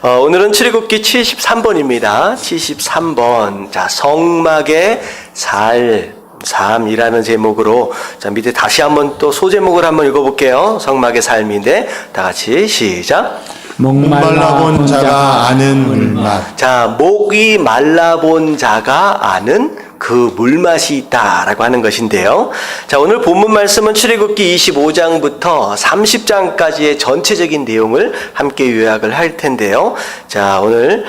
오늘은 출애굽기 73번입니다. 73번. 자, 성막의 삶이라는 제목으로, 자, 밑에 다시 한번 또 소제목을 한번 읽어볼게요. 성막의 삶인데, 다 같이 시작. 목말라본 자가 아는 물맛. 자, 목이 말라본 자가 아는 그 물맛이 있다라고 하는 것인데요. 자, 오늘 본문 말씀은 출애굽기 25장부터 30장까지의 전체적인 내용을 함께 요약을 할 텐데요. 자, 오늘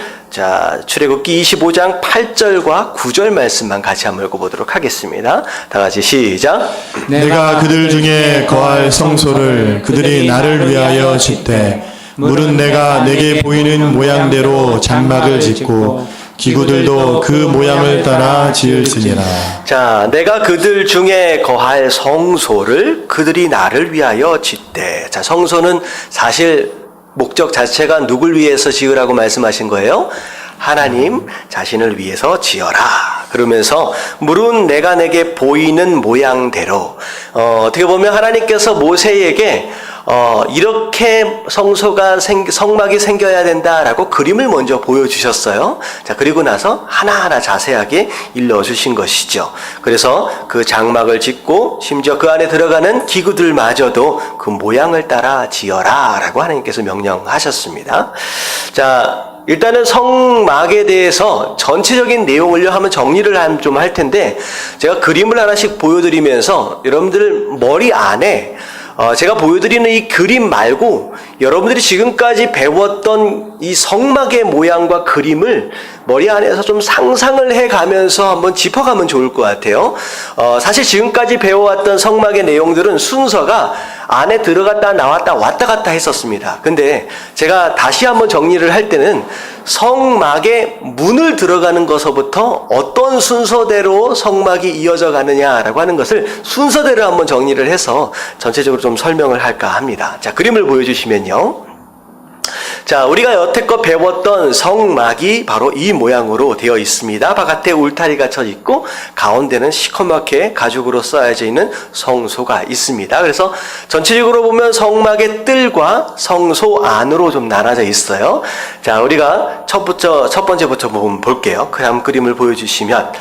출애굽기 25장 8절과 9절 말씀만 같이 한번 읽어보도록 하겠습니다. 다 같이 시작. 내가 그들 중에 거할 성소를 그들이 나를 위하여 짓되 물은 내가 내게 보이는 모양대로 장막을 짓고 기구들도 그 모양을 따라 지을지니라. 자, 내가 그들 중에 거할 성소를 그들이 나를 위하여 짓되. 자, 성소는 사실 목적 자체가 누굴 위해서 지으라고 말씀하신 거예요? 하나님 자신을 위해서 지어라. 그러면서 물은 내가 내게 보이는 모양대로, 어떻게 보면 하나님께서 모세에게 이렇게 성막이 생겨야 된다라고 그림을 먼저 보여주셨어요. 자, 그리고 나서 하나하나 자세하게 일러주신 것이죠. 그래서 그 장막을 짓고 심지어 그 안에 들어가는 기구들마저도 그 모양을 따라 지어라 라고 하나님께서 명령하셨습니다. 자, 일단은 성막에 대해서 전체적인 내용을 한번 정리를 좀 할 텐데, 제가 그림을 하나씩 보여드리면서 여러분들 머리 안에 제가 보여드리는 이 그림 말고 여러분들이 지금까지 배웠던 이 성막의 모양과 그림을 머리 안에서 좀 상상을 해가면서 한번 짚어가면 좋을 것 같아요. 사실 지금까지 배워왔던 성막의 내용들은 순서가 안에 들어갔다 나왔다 왔다 갔다 했었습니다. 근데 제가 다시 한번 정리를 할 때는 성막의 문을 들어가는 것서부터 어떤 순서대로 성막이 이어져 가느냐라고 하는 것을 순서대로 한번 정리를 해서 전체적으로 좀 설명을 할까 합니다. 자, 그림을 보여주시면요. 자, 우리가 여태껏 배웠던 성막이 바로 이 모양으로 되어 있습니다. 바깥에 울타리가 쳐 있고 가운데는 시커멓게 가죽으로 쌓여져 있는 성소가 있습니다. 그래서 전체적으로 보면 성막의 뜰과 성소 안으로 좀 나눠져 있어요. 자, 우리가 첫 번째부터 볼게요. 그다음 그림을 보여주시면,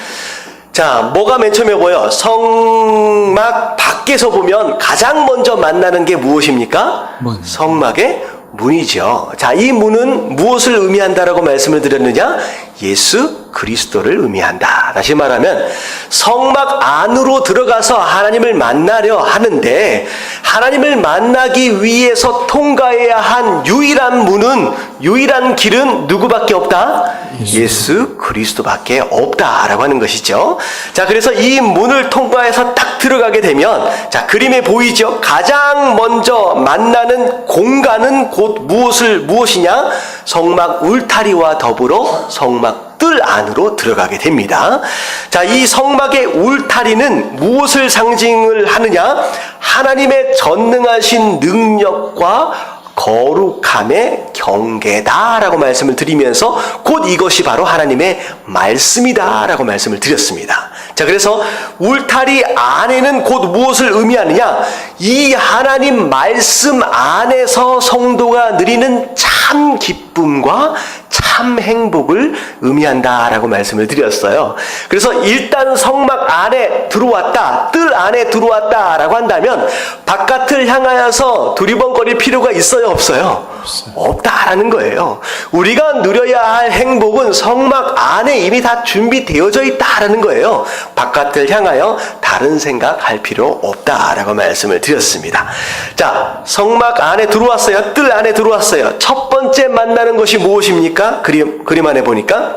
자, 뭐가 맨 처음에 보여? 성막 밖에서 보면 가장 먼저 만나는 게 무엇입니까? 성막의 문이죠. 자, 이 문은 무엇을 의미한다라고 말씀을 드렸느냐? 예수 그리스도를 의미한다. 다시 말하면 성막 안으로 들어가서 하나님을 만나려 하는데, 하나님을 만나기 위해서 통과해야 한 유일한 길은 누구밖에 없다? 예수 그리스도밖에 없다라고 하는 것이죠. 자, 그래서 이 문을 통과해서 딱 들어가게 되면, 자, 그림에 보이죠? 가장 먼저 만나는 공간은 곧 무엇이냐? 성막 울타리와 더불어 성막 뜰 안으로 들어가게 됩니다. 자, 이 성막의 울타리는 무엇을 상징을 하느냐? 하나님의 전능하신 능력과 거룩함의 경계다라고 말씀을 드리면서 곧 이것이 바로 하나님의 말씀이다라고 말씀을 드렸습니다. 자, 그래서 울타리 안에는 곧 무엇을 의미하느냐? 이 하나님 말씀 안에서 성도가 누리는 참 기쁨과 참 행복을 의미한다라고 말씀을 드렸어요. 그래서 일단 성막 안에 들어왔다, 뜰 안에 들어왔다라고 한다면 바깥을 향하여서 두리번거릴 필요가 있어요, 없어요? 없다라는 거예요. 우리가 누려야 할 행복은 성막 안에 이미 다 준비되어져 있다라는 거예요. 바깥을 향하여 다른 생각할 필요 없다라고 말씀을 드렸습니다. 자, 성막 안에 들어왔어요. 뜰 안에 들어왔어요. 첫 번째 만나는 것이 무엇입니까? 그림 안에 보니까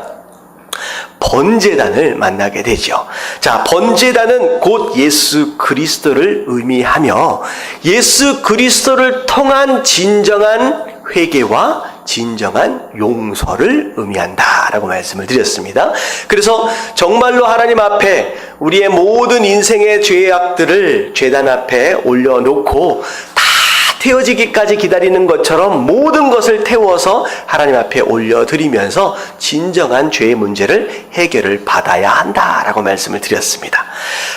번제단을 만나게 되죠. 자, 번제단은 곧 예수 그리스도를 의미하며 예수 그리스도를 통한 진정한 회개와 진정한 용서를 의미한다라고 말씀을 드렸습니다. 그래서 정말로 하나님 앞에 우리의 모든 인생의 죄악들을 제단 앞에 올려놓고 태워지기까지 기다리는 것처럼 모든 것을 태워서 하나님 앞에 올려드리면서 진정한 죄의 문제를 해결을 받아야 한다라고 말씀을 드렸습니다.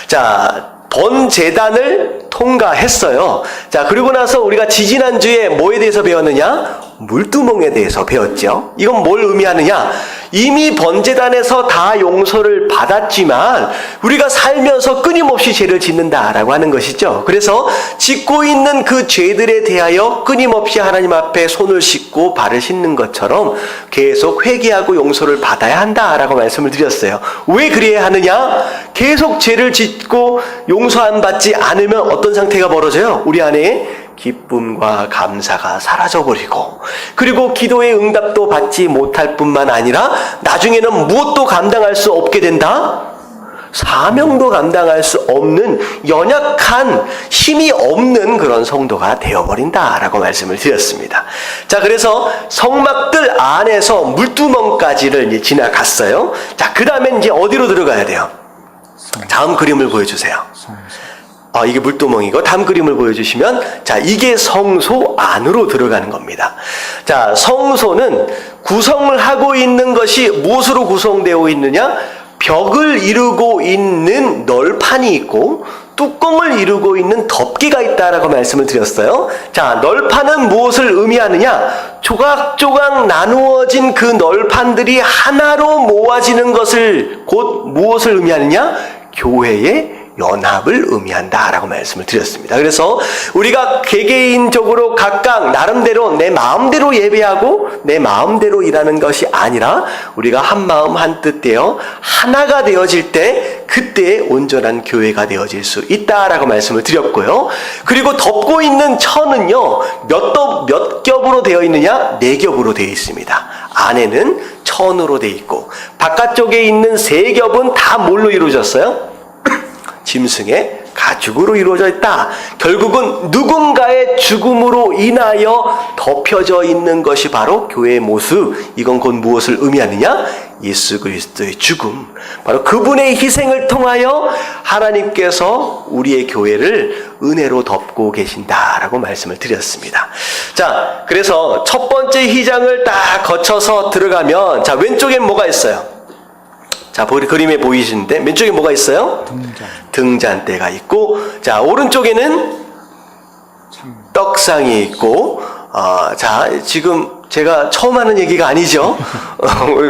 자, 번제단을 통과했어요. 자, 그리고 나서 우리가 지지난주에 뭐에 대해서 배웠느냐? 물두멍에 대해서 배웠죠. 이건 뭘 의미하느냐? 이미 번제단에서 다 용서를 받았지만 우리가 살면서 끊임없이 죄를 짓는다라고 하는 것이죠. 그래서 짓고 있는 그 죄들에 대하여 끊임없이 하나님 앞에 손을 씻고 발을 씻는 것처럼 계속 회개하고 용서를 받아야 한다라고 말씀을 드렸어요. 왜 그래야 하느냐? 계속 죄를 짓고 용서 안 받지 않으면 어떤 상태가 벌어져요? 우리 안에 기쁨과 감사가 사라져버리고, 그리고 기도의 응답도 받지 못할 뿐만 아니라 나중에는 무엇도 감당할 수 없게 된다? 사명도 감당할 수 없는 연약한 힘이 없는 그런 성도가 되어버린다라고 말씀을 드렸습니다. 자, 그래서 성막들 안에서 물두멍까지를 이제 지나갔어요. 자, 그 다음에 이제 어디로 들어가야 돼요? 다음 그림을 보여주세요. 이게 물두멍이고, 다음 그림을 보여주시면, 자, 이게 성소 안으로 들어가는 겁니다. 자, 성소는 구성을 하고 있는 것이 무엇으로 구성되어 있느냐? 벽을 이루고 있는 널판이 있고, 뚜껑을 이루고 있는 덮개가 있다라고 말씀을 드렸어요. 자, 널판은 무엇을 의미하느냐? 조각조각 나누어진 그 널판들이 하나로 모아지는 것을 곧 무엇을 의미하느냐? 교회의 연합을 의미한다라고 말씀을 드렸습니다. 그래서 우리가 개개인적으로 각각 나름대로 내 마음대로 예배하고 내 마음대로 일하는 것이 아니라 우리가 한 마음 한 뜻 되어 하나가 되어질 때 그때 온전한 교회가 되어질 수 있다라고 말씀을 드렸고요. 그리고 덮고 있는 천은요, 몇 겹으로 되어 있느냐? 4겹으로 되어 있습니다. 안에는 천으로 되어 있고 바깥쪽에 있는 3겹은 다 뭘로 이루어졌어요? 짐승의 가죽으로 이루어져 있다. 결국은 누군가의 죽음으로 인하여 덮여져 있는 것이 바로 교회의 모습. 이건 곧 무엇을 의미하느냐? 예수 그리스도의 죽음. 바로 그분의 희생을 통하여 하나님께서 우리의 교회를 은혜로 덮고 계신다라고 말씀을 드렸습니다. 자, 그래서 첫 번째 휘장을 딱 거쳐서 들어가면, 자, 왼쪽엔 뭐가 있어요? 자, 그림에 보이시는데 왼쪽에 뭐가 있어요? 등잔대가 있고, 자, 오른쪽에는 떡상이 있고, 자, 지금 제가 처음 하는 얘기가 아니죠.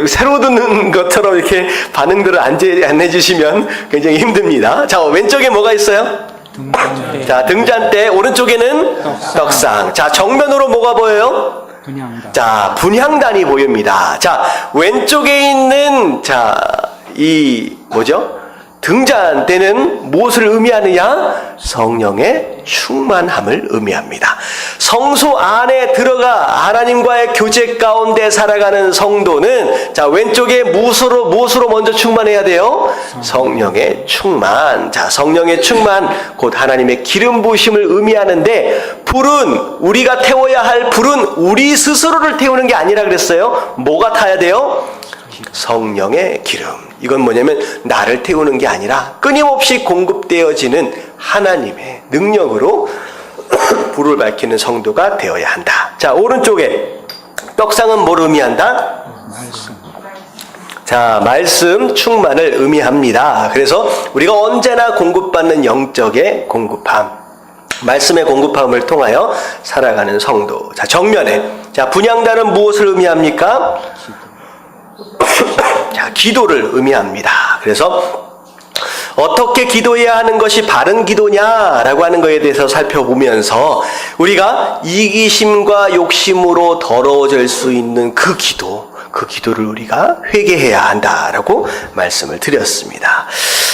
새로 듣는 것처럼 이렇게 반응들을 안 해주시면 굉장히 힘듭니다. 자, 왼쪽에 뭐가 있어요? 등잔대. 자, 등잔대, 오른쪽에는 떡상. 자, 정면으로 뭐가 보여요? 분향단. 자, 분향단이 보입니다. 자, 왼쪽에 있는, 자, 뭐죠? 등잔대는 무엇을 의미하느냐? 성령의 충만함을 의미합니다. 성소 안에 들어가 하나님과의 교제 가운데 살아가는 성도는, 자, 왼쪽에 무엇으로 먼저 충만해야 돼요? 성령의 충만. 자, 성령의 충만, 곧 하나님의 기름 부으심을 의미하는데, 불은, 우리가 태워야 할 불은 우리 스스로를 태우는 게 아니라 그랬어요. 뭐가 타야 돼요? 성령의 기름. 이건 뭐냐면 나를 태우는 게 아니라 끊임없이 공급되어지는 하나님의 능력으로 불을 밝히는 성도가 되어야 한다. 자, 오른쪽에 떡상은 뭘 의미한다? 말씀. 자, 말씀 충만을 의미합니다. 그래서 우리가 언제나 공급받는 영적의 공급함, 말씀의 공급함을 통하여 살아가는 성도. 자, 정면에, 자, 분향단은 무엇을 의미합니까? 자, 기도를 의미합니다. 그래서 어떻게 기도해야 하는 것이 바른 기도냐라고 하는 것에 대해서 살펴보면서 우리가 이기심과 욕심으로 더러워질 수 있는 그 기도를 우리가 회개해야 한다라고 말씀을 드렸습니다.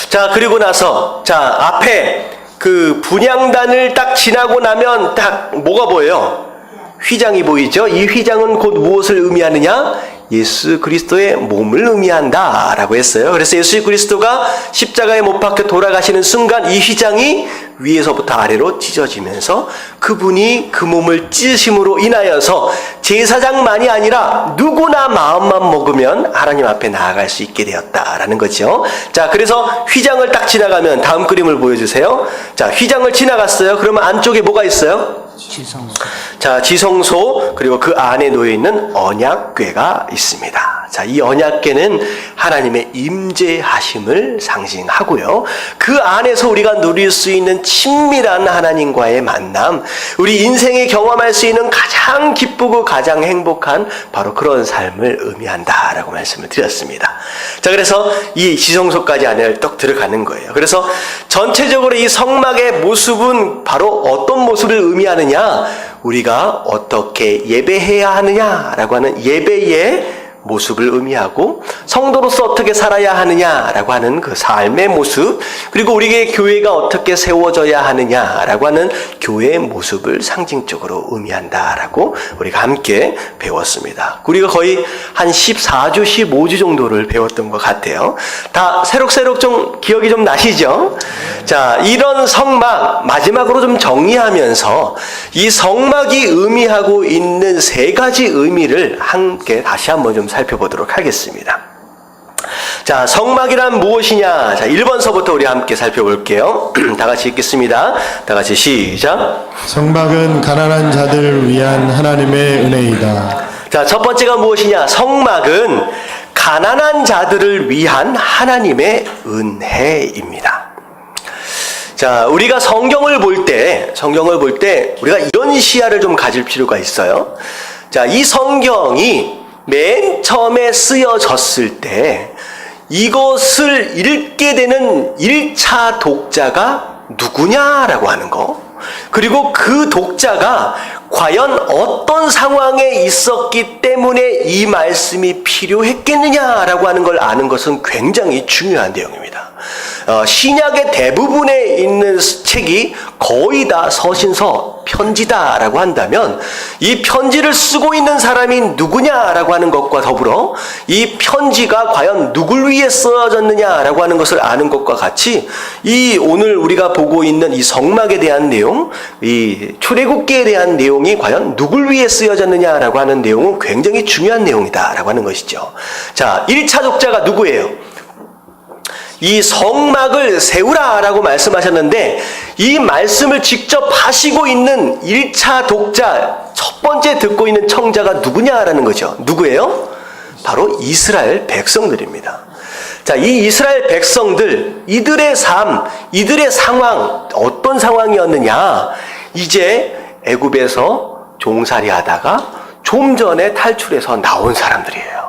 자, 그리고 나서, 자, 앞에 그 분향단을 딱 지나고 나면 딱 뭐가 보여요? 휘장이 보이죠? 이 휘장은 곧 무엇을 의미하느냐? 예수 그리스도의 몸을 의미한다 라고 했어요. 그래서 예수 그리스도가 십자가에 못 박혀 돌아가시는 순간 이 휘장이 위에서부터 아래로 찢어지면서 그분이 그 몸을 찢으심으로 인하여서 제사장만이 아니라 누구나 마음만 먹으면 하나님 앞에 나아갈 수 있게 되었다라는 거죠. 자, 그래서 휘장을 딱 지나가면 다음 그림을 보여주세요. 자, 휘장을 지나갔어요. 그러면 안쪽에 뭐가 있어요? 지성소. 자, 지성소, 그리고 그 안에 놓여있는 언약궤가 있습니다. 자, 이 언약궤는 하나님의 임재하심을 상징하고요. 그 안에서 우리가 누릴 수 있는 친밀한 하나님과의 만남, 우리 인생에 경험할 수 있는 가장 기쁘고 가장 행복한 바로 그런 삶을 의미한다라고 말씀을 드렸습니다. 자, 그래서 이 지성소까지 안에 떡 들어가는 거예요. 그래서 전체적으로 이 성막의 모습은 바로 어떤 모습을 의미하느냐, 우리가 어떻게 예배해야 하느냐라고 하는 예배의 모습을 의미하고, 성도로서 어떻게 살아야 하느냐라고 하는 그 삶의 모습, 그리고 우리의 교회가 어떻게 세워져야 하느냐라고 하는 교회의 모습을 상징적으로 의미한다라고 우리가 함께 배웠습니다. 우리가 거의 한 14주, 15주 정도를 배웠던 것 같아요. 다 새록새록 좀 기억이 좀 나시죠? 자, 이런 성막 마지막으로 좀 정리하면서 이 성막이 의미하고 있는 세 가지 의미를 함께 다시 한번 좀 살펴보도록 하겠습니다. 자, 성막이란 무엇이냐? 자, 1번서부터 우리 함께 살펴볼게요. 다 같이 읽겠습니다. 다 같이 시작. 성막은 가난한 자들을 위한 하나님의 은혜이다. 자, 첫 번째가 무엇이냐? 성막은 가난한 자들을 위한 하나님의 은혜입니다. 자, 우리가 성경을 볼 때 우리가 이런 시야를 좀 가질 필요가 있어요. 자, 이 성경이 맨 처음에 쓰여졌을 때 이것을 읽게 되는 1차 독자가 누구냐라고 하는 거, 그리고 그 독자가 과연 어떤 상황에 있었기 때문에 이 말씀이 필요했겠느냐라고 하는 걸 아는 것은 굉장히 중요한 내용입니다. 신약의 대부분에 있는 책이 거의 다 서신서, 편지다라고 한다면 이 편지를 쓰고 있는 사람이 누구냐라고 하는 것과 더불어 이 편지가 과연 누굴 위해 쓰여졌느냐라고 하는 것을 아는 것과 같이 이 오늘 우리가 보고 있는 이 성막에 대한 내용, 이 출애굽기에 대한 내용이 과연 누굴 위해 쓰여졌느냐라고 하는 내용은 굉장히 중요한 내용이다라고 하는 것이죠. 자, 1차 독자가 누구예요? 이 성막을 세우라라고 말씀하셨는데 이 말씀을 직접 하시고 있는 1차 독자, 첫 번째 듣고 있는 청자가 누구냐라는 거죠. 누구예요? 바로 이스라엘 백성들입니다. 자, 이 이스라엘 백성들, 이들의 삶, 이들의 상황, 어떤 상황이었느냐? 이제 애굽에서 종살이 하다가 좀 전에 탈출해서 나온 사람들이에요.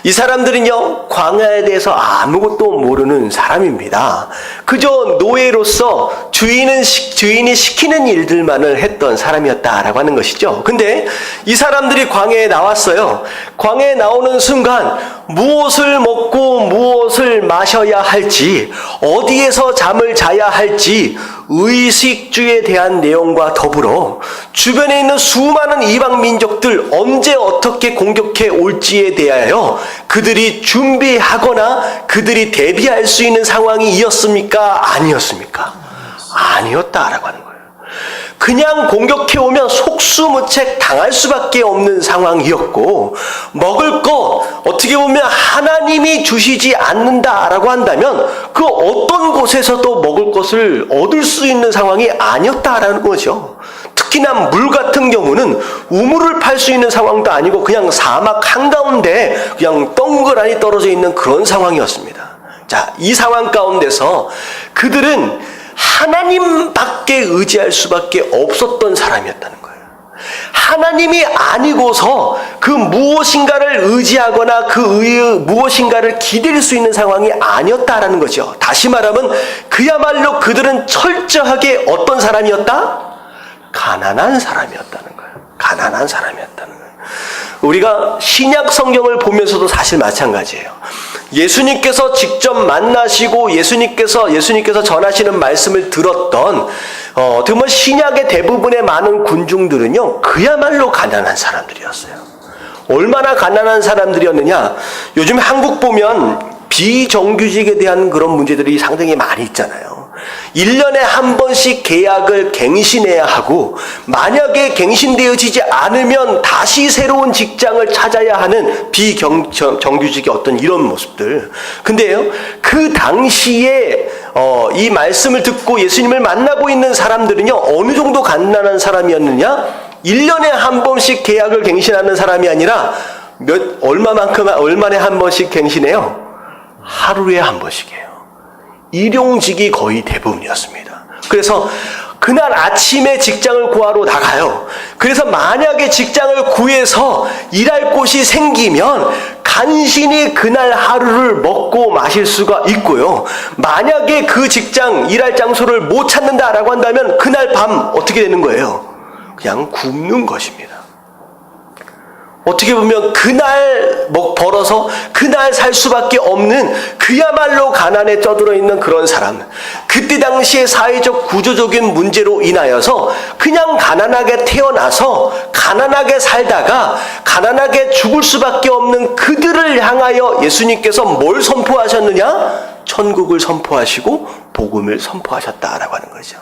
이 사람들은요, 광야에 대해서 아무것도 모르는 사람입니다. 그저 노예로서 주인이 시키는 일들만을 했던 사람이었다라고 하는 것이죠. 근데 이 사람들이 광야에 나왔어요. 광야에 나오는 순간 무엇을 먹고 무엇을 마셔야 할지, 어디에서 잠을 자야 할지 의식주에 대한 내용과 더불어 주변에 있는 수많은 이방 민족들 언제 어떻게 공격해 올지에 대하여 그들이 준비하거나 그들이 대비할 수 있는 상황이었습니까? 아니었습니까? 아니었다라고 하는 거예요. 그냥 공격해 오면 속수무책 당할 수밖에 없는 상황이었고, 먹을 거 어떻게 보면 하나님이 주시지 않는다라고 한다면 그 어떤 곳에서도 먹을 것을 얻을 수 있는 상황이 아니었다라는 거죠. 특히나 물 같은 경우는 우물을 팔 수 있는 상황도 아니고 그냥 사막 한가운데 그냥 덩그러니 떨어져 있는 그런 상황이었습니다. 자, 이 상황 가운데서 그들은 하나님밖에 의지할 수밖에 없었던 사람이었다는 거예요. 하나님이 아니고서 그 무엇인가를 의지하거나 그 무엇인가를 기댈 수 있는 상황이 아니었다라는 거죠. 다시 말하면 그야말로 그들은 철저하게 어떤 사람이었다? 가난한 사람이었다는 거예요. 가난한 사람이었다는 거예요. 우리가 신약 성경을 보면서도 사실 마찬가지예요. 예수님께서 직접 만나시고 예수님께서 전하시는 말씀을 들었던 어떻게 보면 신약의 대부분의 많은 군중들은요, 그야말로 가난한 사람들이었어요. 얼마나 가난한 사람들이었느냐? 요즘 한국 보면 비정규직에 대한 그런 문제들이 상당히 많이 있잖아요. 1년에 한 번씩 계약을 갱신해야 하고, 만약에 갱신되어지지 않으면 다시 새로운 직장을 찾아야 하는 비정규직의 어떤 이런 모습들. 근데요, 그 당시에 이 말씀을 듣고 예수님을 만나고 있는 사람들은요, 어느 정도 가난한 사람이었느냐? 1년에 한 번씩 계약을 갱신하는 사람이 아니라 얼마에 한 번씩 갱신해요? 하루에 한 번씩이에요. 일용직이 거의 대부분이었습니다. 그래서 그날 아침에 직장을 구하러 나가요. 그래서 만약에 직장을 구해서 일할 곳이 생기면 간신히 그날 하루를 먹고 마실 수가 있고요. 만약에 그 직장, 일할 장소를 못 찾는다라고 한다면 그날 밤 어떻게 되는 거예요? 그냥 굶는 것입니다. 어떻게 보면 그날 벌어서 그날 살 수밖에 없는 그야말로 가난에 쩌들어 있는 그런 사람. 그때 당시에 사회적 구조적인 문제로 인하여서 그냥 가난하게 태어나서 가난하게 살다가 가난하게 죽을 수밖에 없는 그들을 향하여 예수님께서 뭘 선포하셨느냐? 천국을 선포하시고 복음을 선포하셨다라고 하는 거죠.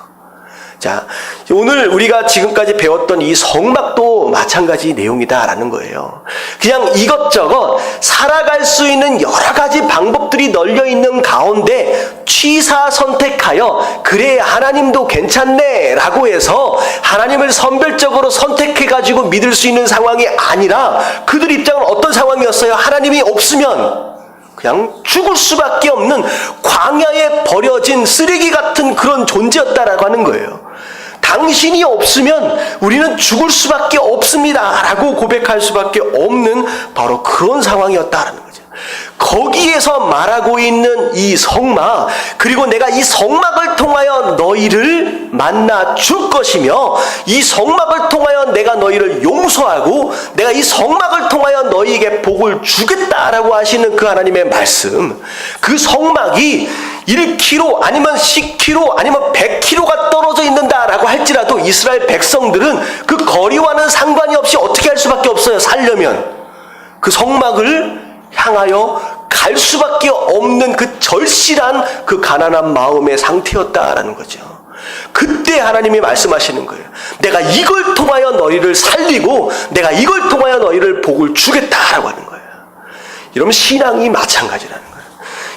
자, 오늘 우리가 지금까지 배웠던 이 성막도 마찬가지 내용이다라는 거예요. 그냥 이것저것 살아갈 수 있는 여러 가지 방법들이 널려 있는 가운데 취사 선택하여 그래 하나님도 괜찮네 라고 해서 하나님을 선별적으로 선택해가지고 믿을 수 있는 상황이 아니라 그들 입장은 어떤 상황이었어요? 하나님이 없으면 그냥 죽을 수밖에 없는 광야에 버려진 쓰레기 같은 그런 존재였다라고 하는 거예요. 당신이 없으면 우리는 죽을 수밖에 없습니다 라고 고백할 수밖에 없는 바로 그런 상황이었다라는 거죠. 거기에서 말하고 있는 이 성막, 그리고 내가 이 성막을 통하여 너희를 만나 줄 것이며 이 성막을 통하여 내가 너희를 용서하고 내가 이 성막을 통하여 너희에게 복을 주겠다라고 하시는 그 하나님의 말씀, 그 성막이 1km 아니면 10km 아니면 100km가 떨어져 있는다라고 할지라도 이스라엘 백성들은 그 거리와는 상관이 없이 어떻게 할 수밖에 없어요. 살려면 그 성막을 향하여 갈 수밖에 없는 그 절실한 그 가난한 마음의 상태였다라는 거죠. 그때 하나님이 말씀하시는 거예요. 내가 이걸 통하여 너희를 살리고 내가 이걸 통하여 너희를 복을 주겠다라고 하는 거예요. 여러분, 신앙이 마찬가지라는 거예요.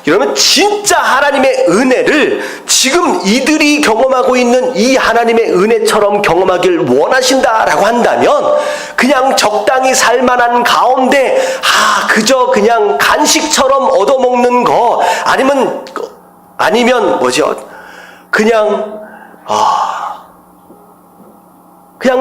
여러분, 진짜 하나님의 은혜를 지금 이들이 경험하고 있는 이 하나님의 은혜처럼 경험하길 원하신다라고 한다면 그냥 적당히 살만한 가운데 그저 그냥 간식처럼 얻어먹는 거 아니면 뭐죠? 그냥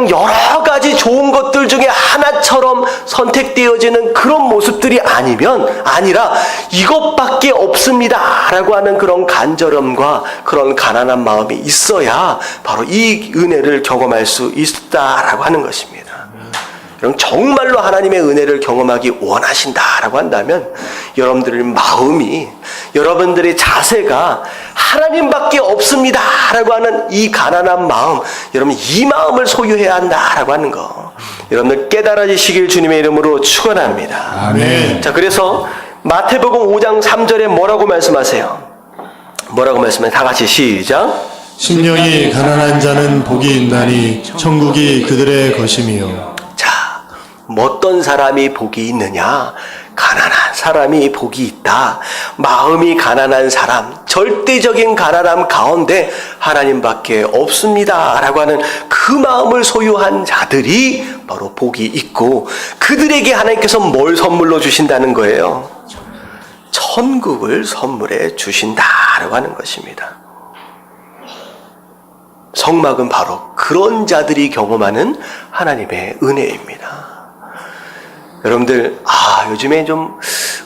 여러 가지 좋은 것들 중에 하나처럼 선택되어지는 그런 모습들이 아니라 이것밖에 없습니다 라고 하는 그런 간절함과 그런 가난한 마음이 있어야 바로 이 은혜를 경험할 수 있다라고 하는 것입니다. 여러분, 정말로 하나님의 은혜를 경험하기 원하신다라고 한다면 여러분들의 마음이, 여러분들의 자세가 하나님밖에 없습니다 라고 하는 이 가난한 마음, 여러분 이 마음을 소유해야 한다라고 하는 거 여러분들 깨달아지시길 주님의 이름으로 축원합니다. 아멘. 자, 그래서 마태복음 5장 3절에 뭐라고 말씀하세요? 뭐라고 말씀해요? 다 같이 시작. 심령이 가난한 자는 복이 있나니 천국이 그들의 것이며. 어떤 사람이 복이 있느냐? 가난한 사람이 복이 있다. 마음이 가난한 사람, 절대적인 가난함 가운데 하나님밖에 없습니다 라고 하는 그 마음을 소유한 자들이 바로 복이 있고, 그들에게 하나님께서 뭘 선물로 주신다는 거예요? 천국을 선물해 주신다라고 하는 것입니다. 성막은 바로 그런 자들이 경험하는 하나님의 은혜입니다. 여러분들, 요즘에 좀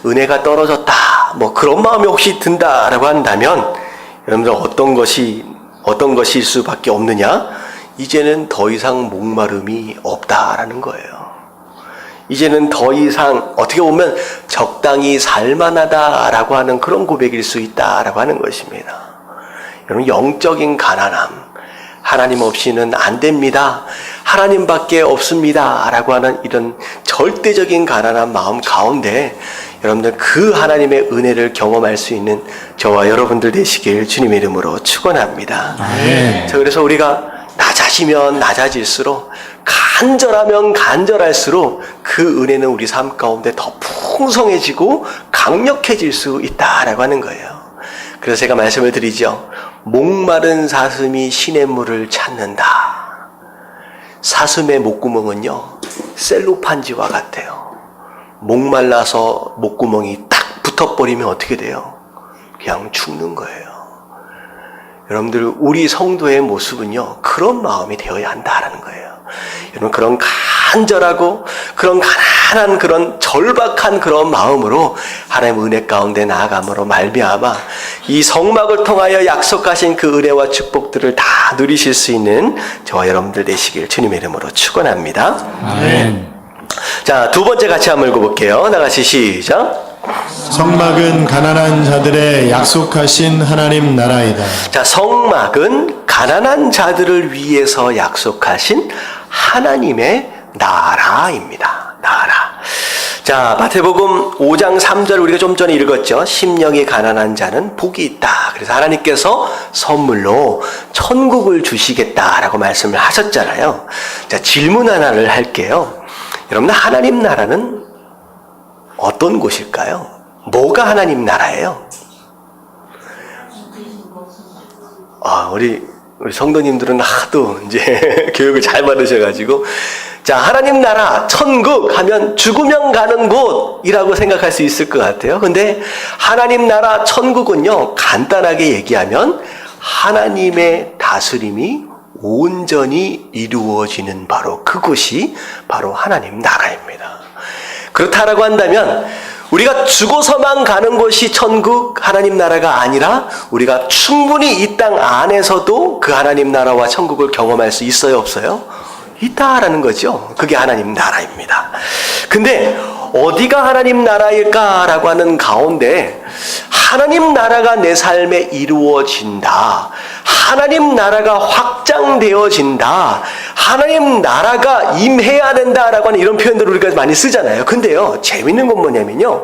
은혜가 떨어졌다, 뭐 그런 마음이 혹시 든다라고 한다면 여러분들 어떤 것일 수밖에 없느냐? 이제는 더 이상 목마름이 없다라는 거예요. 이제는 더 이상 어떻게 보면 적당히 살만하다라고 하는 그런 고백일 수 있다라고 하는 것입니다. 여러분, 영적인 가난함, 하나님 없이는 안 됩니다, 하나님밖에 없습니다 라고 하는 이런 절대적인 가난한 마음 가운데 여러분들 그 하나님의 은혜를 경험할 수 있는 저와 여러분들 되시길 주님의 이름으로 축원합니다. 자, 그래서 우리가 낮아지면 낮아질수록, 간절하면 간절할수록 그 은혜는 우리 삶 가운데 더 풍성해지고 강력해질 수 있다라고 하는 거예요. 그래서 제가 말씀을 드리죠. 목마른 사슴이 시냇물을 찾는다. 사슴의 목구멍은요, 셀로판지와 같아요. 목말라서 목구멍이 딱 붙어버리면 어떻게 돼요? 그냥 죽는 거예요. 여러분들, 우리 성도의 모습은요, 그런 마음이 되어야 한다라는 거예요. 여러분, 그런 간절하고 그런 가난한 그런 절박한 그런 마음으로 하나님의 은혜 가운데 나아감으로 말미암아 이 성막을 통하여 약속하신 그 은혜와 축복들을 다 누리실 수 있는 저와 여러분들 되시길 주님의 이름으로 축원합니다. 아멘. 자, 두 번째 같이 한번 읽어볼게요. 나같이 시작. 성막은 가난한 자들의 약속하신 하나님 나라이다. 자, 성막은 가난한 자들을 위해서 약속하신 하나님의 나라입니다. 나라. 자, 마태복음 5장 3절 우리가 좀 전에 읽었죠. 심령이 가난한 자는 복이 있다. 그래서 하나님께서 선물로 천국을 주시겠다라고 말씀을 하셨잖아요. 자, 질문 하나를 할게요. 여러분, 하나님 나라는 어떤 곳일까요? 뭐가 하나님 나라예요? 우리 성도님들은 하도 이제 교육을 잘 받으셔가지고, 자, 하나님 나라, 천국 하면 죽으면 가는 곳이라고 생각할 수 있을 것 같아요. 근데 하나님 나라, 천국은요, 간단하게 얘기하면 하나님의 다스림이 온전히 이루어지는 바로 그곳이 바로 하나님 나라입니다. 그렇다라고 한다면 우리가 죽어서만 가는 곳이 천국 하나님 나라가 아니라 우리가 충분히 이 땅 안에서도 그 하나님 나라와 천국을 경험할 수 있어요, 없어요? 있다라는 거죠. 그게 하나님 나라입니다. 근데 어디가 하나님 나라일까라고 하는 가운데 하나님 나라가 내 삶에 이루어진다. 하나님 나라가 확장되어진다. 하나님 나라가 임해야 된다라고 하는 이런 표현들을 우리가 많이 쓰잖아요. 근데요, 재밌는 건 뭐냐면요,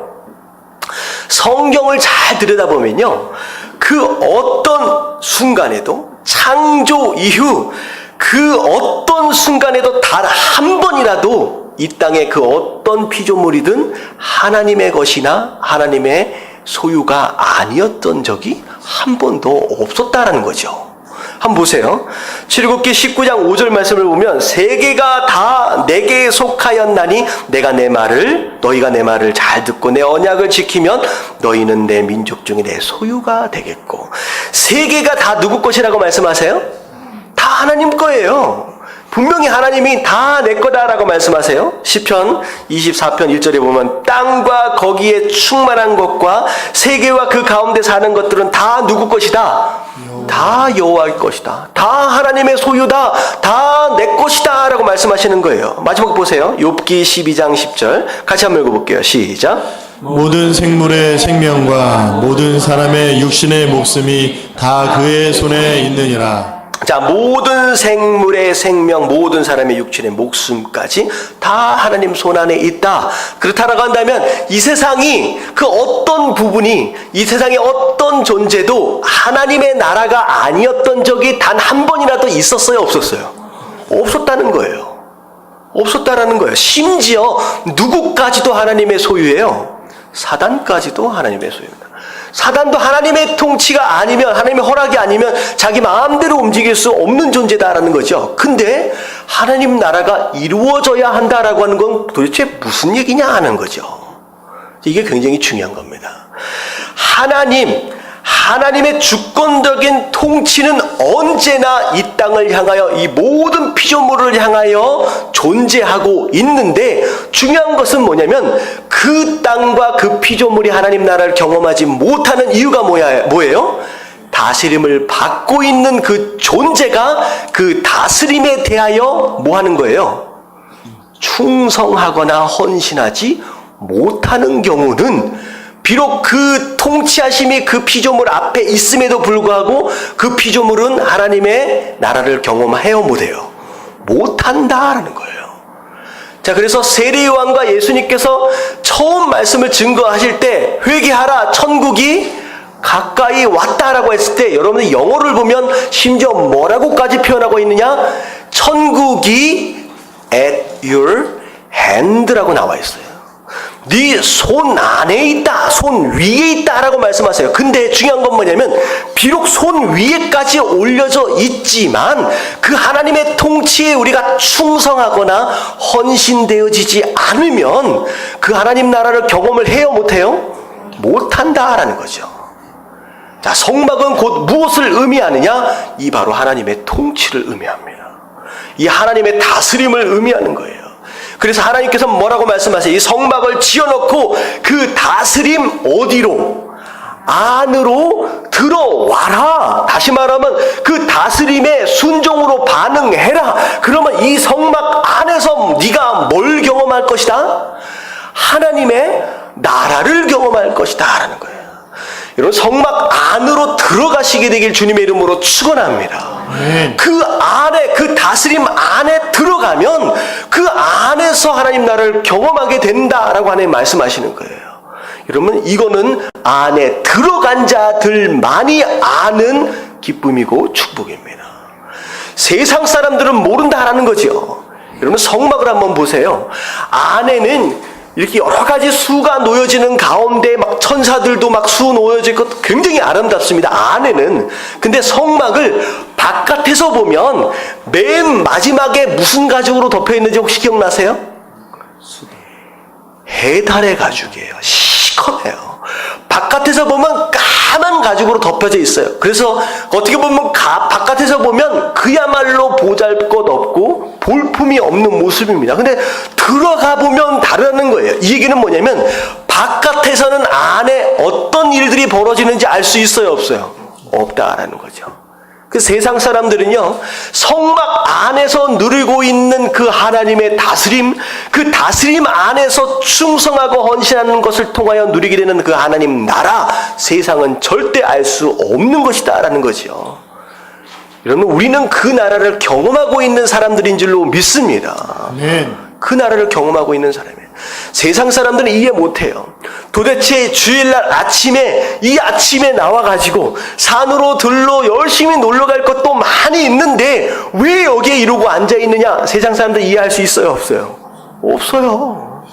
성경을 잘 들여다보면요, 그 어떤 순간에도 창조 이후 그 어떤 순간에도 단 한 번이라도 이 땅에 그 어떤 피조물이든 하나님의 것이나 하나님의 소유가 아니었던 적이 한 번도 없었다라는 거죠. 한번 보세요. 출애굽기 19장 5절 말씀을 보면 세계가 다 내게 속하였나니 내가 내 말을 너희가 내 말을 잘 듣고 내 언약을 지키면 너희는 내 민족 중에 내 소유가 되겠고, 세계가 다 누구 것이라고 말씀하세요? 다 하나님 거예요. 분명히 하나님이 다 내 거다라고 말씀하세요. 시편 24편 1절에 보면 땅과 거기에 충만한 것과 세계와 그 가운데 사는 것들은 다 누구 것이다? 다 여호와의 것이다. 다 하나님의 소유다. 다 내 것이다 라고 말씀하시는 거예요. 마지막 보세요. 욥기 12장 10절 같이 한번 읽어볼게요. 시작. 모든 생물의 생명과 모든 사람의 육신의 목숨이 다 그의 손에 있느니라. 자, 모든 생물의 생명, 모든 사람의 육신의 목숨까지 다 하나님 손 안에 있다. 그렇다라고 한다면 이 세상이 그 어떤 부분이, 이 세상의 어떤 존재도 하나님의 나라가 아니었던 적이 단 한 번이라도 있었어요, 없었어요? 없었다는 거예요. 없었다라는 거예요. 심지어 누구까지도 하나님의 소유예요. 사단까지도 하나님의 소유입니다. 사단도 하나님의 통치가 아니면, 하나님의 허락이 아니면 자기 마음대로 움직일 수 없는 존재다라는 거죠. 근데 하나님 나라가 이루어져야 한다라고 하는 건 도대체 무슨 얘기냐 하는 거죠. 이게 굉장히 중요한 겁니다. 하나님의 주권적인 통치는 언제나 이 땅을 향하여, 이 모든 피조물을 향하여 존재하고 있는데, 중요한 것은 뭐냐면 그 땅과 그 피조물이 하나님 나라를 경험하지 못하는 이유가 뭐예요? 다스림을 받고 있는 그 존재가 그 다스림에 대하여 뭐 하는 거예요? 충성하거나 헌신하지 못하는 경우는, 비록 그 통치하심이 그 피조물 앞에 있음에도 불구하고 그 피조물은 하나님의 나라를 경험해요, 못해요? 못한다라는 거예요. 자, 그래서 세례요한과 예수님께서 처음 말씀을 증거하실 때 회개하라, 천국이 가까이 왔다라고 했을 때, 여러분들 영어를 보면 심지어 뭐라고까지 표현하고 있느냐? 천국이 at your hand라고 나와 있어요. 네 손 안에 있다, 손 위에 있다라고 말씀하세요. 근데 중요한 건 뭐냐면 비록 손 위에까지 올려져 있지만 그 하나님의 통치에 우리가 충성하거나 헌신되어지지 않으면 그 하나님 나라를 경험을 해요, 못해요? 못한다라는 거죠. 자, 성막은 곧 무엇을 의미하느냐? 이 바로 하나님의 통치를 의미합니다. 이 하나님의 다스림을 의미하는 거예요. 그래서 하나님께서 뭐라고 말씀하세요? 이 성막을 지어놓고 그 다스림 어디로? 안으로 들어와라. 다시 말하면 그 다스림에 순종으로 반응해라. 그러면 이 성막 안에서 네가 뭘 경험할 것이다? 하나님의 나라를 경험할 것이다 라는 거예요. 여러분, 성막 안으로 들어가시게 되길 주님의 이름으로 축원합니다. 그 안에, 그 다스림 안에 들어가면 그 안에서 하나님 나라를 경험하게 된다라고 하나님 말씀하시는 거예요. 여러분, 이거는 안에 들어간 자들만이 아는 기쁨이고 축복입니다. 세상 사람들은 모른다라는 거죠. 여러분, 성막을 한번 보세요. 안에는 이렇게 여러 가지 수가 놓여지는 가운데 막 천사들도 막 수 놓여지고 굉장히 아름답습니다. 안에는. 근데 성막을 바깥에서 보면 맨 마지막에 무슨 가죽으로 덮여 있는지 혹시 기억나세요? 해달의 가죽이에요. 시커매요. 바깥에서 보면 까만 가죽으로 덮여져 있어요. 그래서 어떻게 보면 바깥에서 보면 그야말로 보잘것없고 볼품이 없는 모습입니다. 근데 들어가 보면 다르다는 거예요. 이 얘기는 뭐냐면 바깥에서는 안에 어떤 일들이 벌어지는지 알 수 있어요, 없어요? 없다라는 거죠. 그 세상 사람들은요, 성막 안에서 누리고 있는 그 하나님의 다스림, 그 다스림 안에서 충성하고 헌신하는 것을 통하여 누리게 되는 그 하나님 나라, 세상은 절대 알 수 없는 것이다라는 거죠. 여러분, 우리는 그 나라를 경험하고 있는 사람들인 줄로 믿습니다. 아멘. 그 나라를 경험하고 있는 사람이에요. 세상 사람들은 이해 못해요. 도대체 주일날 아침에, 이 아침에 나와가지고 산으로 들러 열심히 놀러갈 것도 많이 있는데 왜 여기에 이러고 앉아있느냐? 세상 사람들 이해할 수 있어요, 없어요? 없어요.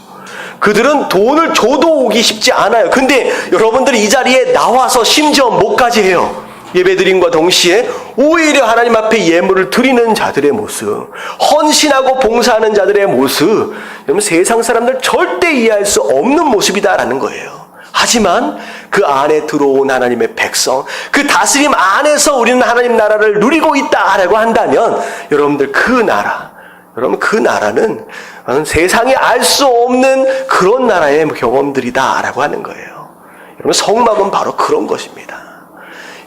그들은 돈을 줘도 오기 쉽지 않아요. 근데 여러분들이 이 자리에 나와서 심지어 뭐까지 해요? 예배드림과 동시에 오히려 하나님 앞에 예물을 드리는 자들의 모습, 헌신하고 봉사하는 자들의 모습, 여러분, 세상 사람들 절대 이해할 수 없는 모습이다라는 거예요. 하지만 그 안에 들어온 하나님의 백성, 그 다스림 안에서 우리는 하나님 나라를 누리고 있다라고 한다면 여러분들 그 나라, 여러분 그 나라는 세상에 알 수 없는 그런 나라의 경험들이다라고 하는 거예요. 여러분, 성막은 바로 그런 것입니다.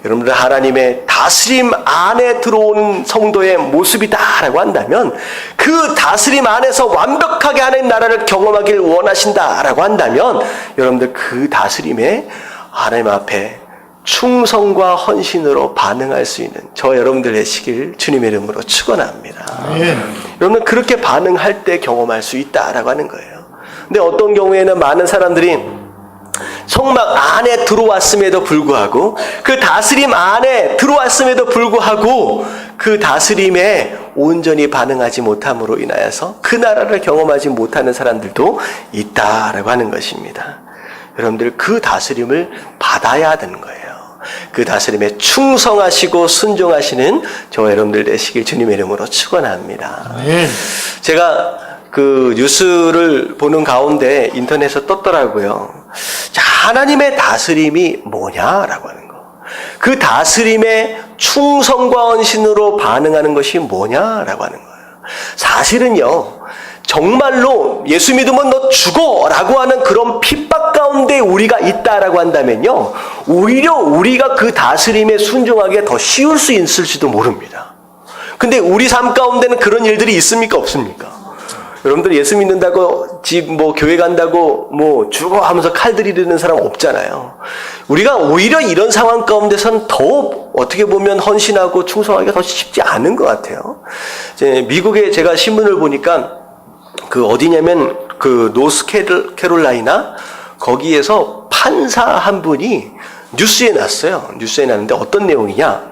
여러분들 하나님의 다스림 안에 들어오는 성도의 모습이다라고 한다면, 그 다스림 안에서 완벽하게 하나님 나라를 경험하길 원하신다라고 한다면 여러분들 그 다스림에 하나님 앞에 충성과 헌신으로 반응할 수 있는 저 여러분들 되시길 주님의 이름으로 축원합니다. 여러분들 그렇게 반응할 때 경험할 수 있다라고 하는 거예요. 근데 어떤 경우에는 많은 사람들이 성막 안에 들어왔음에도 불구하고, 그 다스림 안에 들어왔음에도 불구하고 그 다스림에 온전히 반응하지 못함으로 인하여서 그 나라를 경험하지 못하는 사람들도 있다라고 하는 것입니다. 여러분들 그 다스림을 받아야 되는 거예요. 그 다스림에 충성하시고 순종하시는 저 여러분들 되시길 주님의 이름으로 축원합니다. 제가 그 뉴스를 보는 가운데 인터넷에서 떴더라고요. 자, 하나님의 다스림이 뭐냐라고 하는 거. 그 다스림에 충성과 헌신으로 반응하는 것이 뭐냐라고 하는 거예요. 사실은요, 정말로 예수 믿으면 너 죽어라고 하는 그런 핍박 가운데 우리가 있다라고 한다면요, 오히려 우리가 그 다스림에 순종하기가 더 쉬울 수 있을지도 모릅니다. 근데 우리 삶 가운데는 그런 일들이 있습니까, 없습니까? 여러분들 예수 믿는다고 교회 간다고 죽어 하면서 칼 들이대는 사람 없잖아요. 우리가 오히려 이런 상황 가운데선 더 어떻게 보면 헌신하고 충성하기가 더 쉽지 않은 것 같아요. 미국에 제가 신문을 보니까 그 어디냐면 그 노스캐롤라이나 거기에서 판사 한 분이 뉴스에 났어요. 뉴스에 났는데 어떤 내용이냐?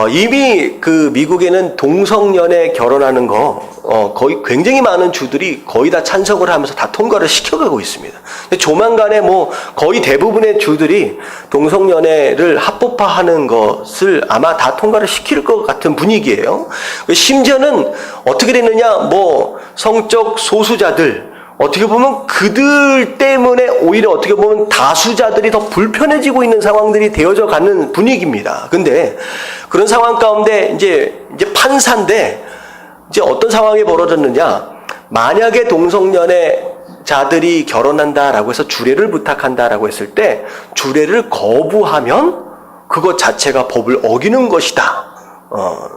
이미 그 미국에는 동성연애 결혼하는 거 거의 굉장히 많은 주들이 거의 다 찬성을 하면서 다 통과를 시켜가고 있습니다. 근데 조만간에 뭐 거의 대부분의 주들이 동성연애를 합법화하는 것을 아마 다 통과를 시킬 것 같은 분위기예요. 심지어는 어떻게 됐느냐, 뭐 성적 소수자들, 어떻게 보면 그들 때문에 오히려 어떻게 보면 다수자들이 더 불편해지고 있는 상황들이 되어져 가는 분위기입니다. 근데 그런 상황 가운데 이제 판사인데 이제 어떤 상황이 벌어졌느냐, 만약에 동성연애자들이 결혼한다라고 해서 주례를 부탁한다라고 했을 때 주례를 거부하면 그것 자체가 법을 어기는 것이다.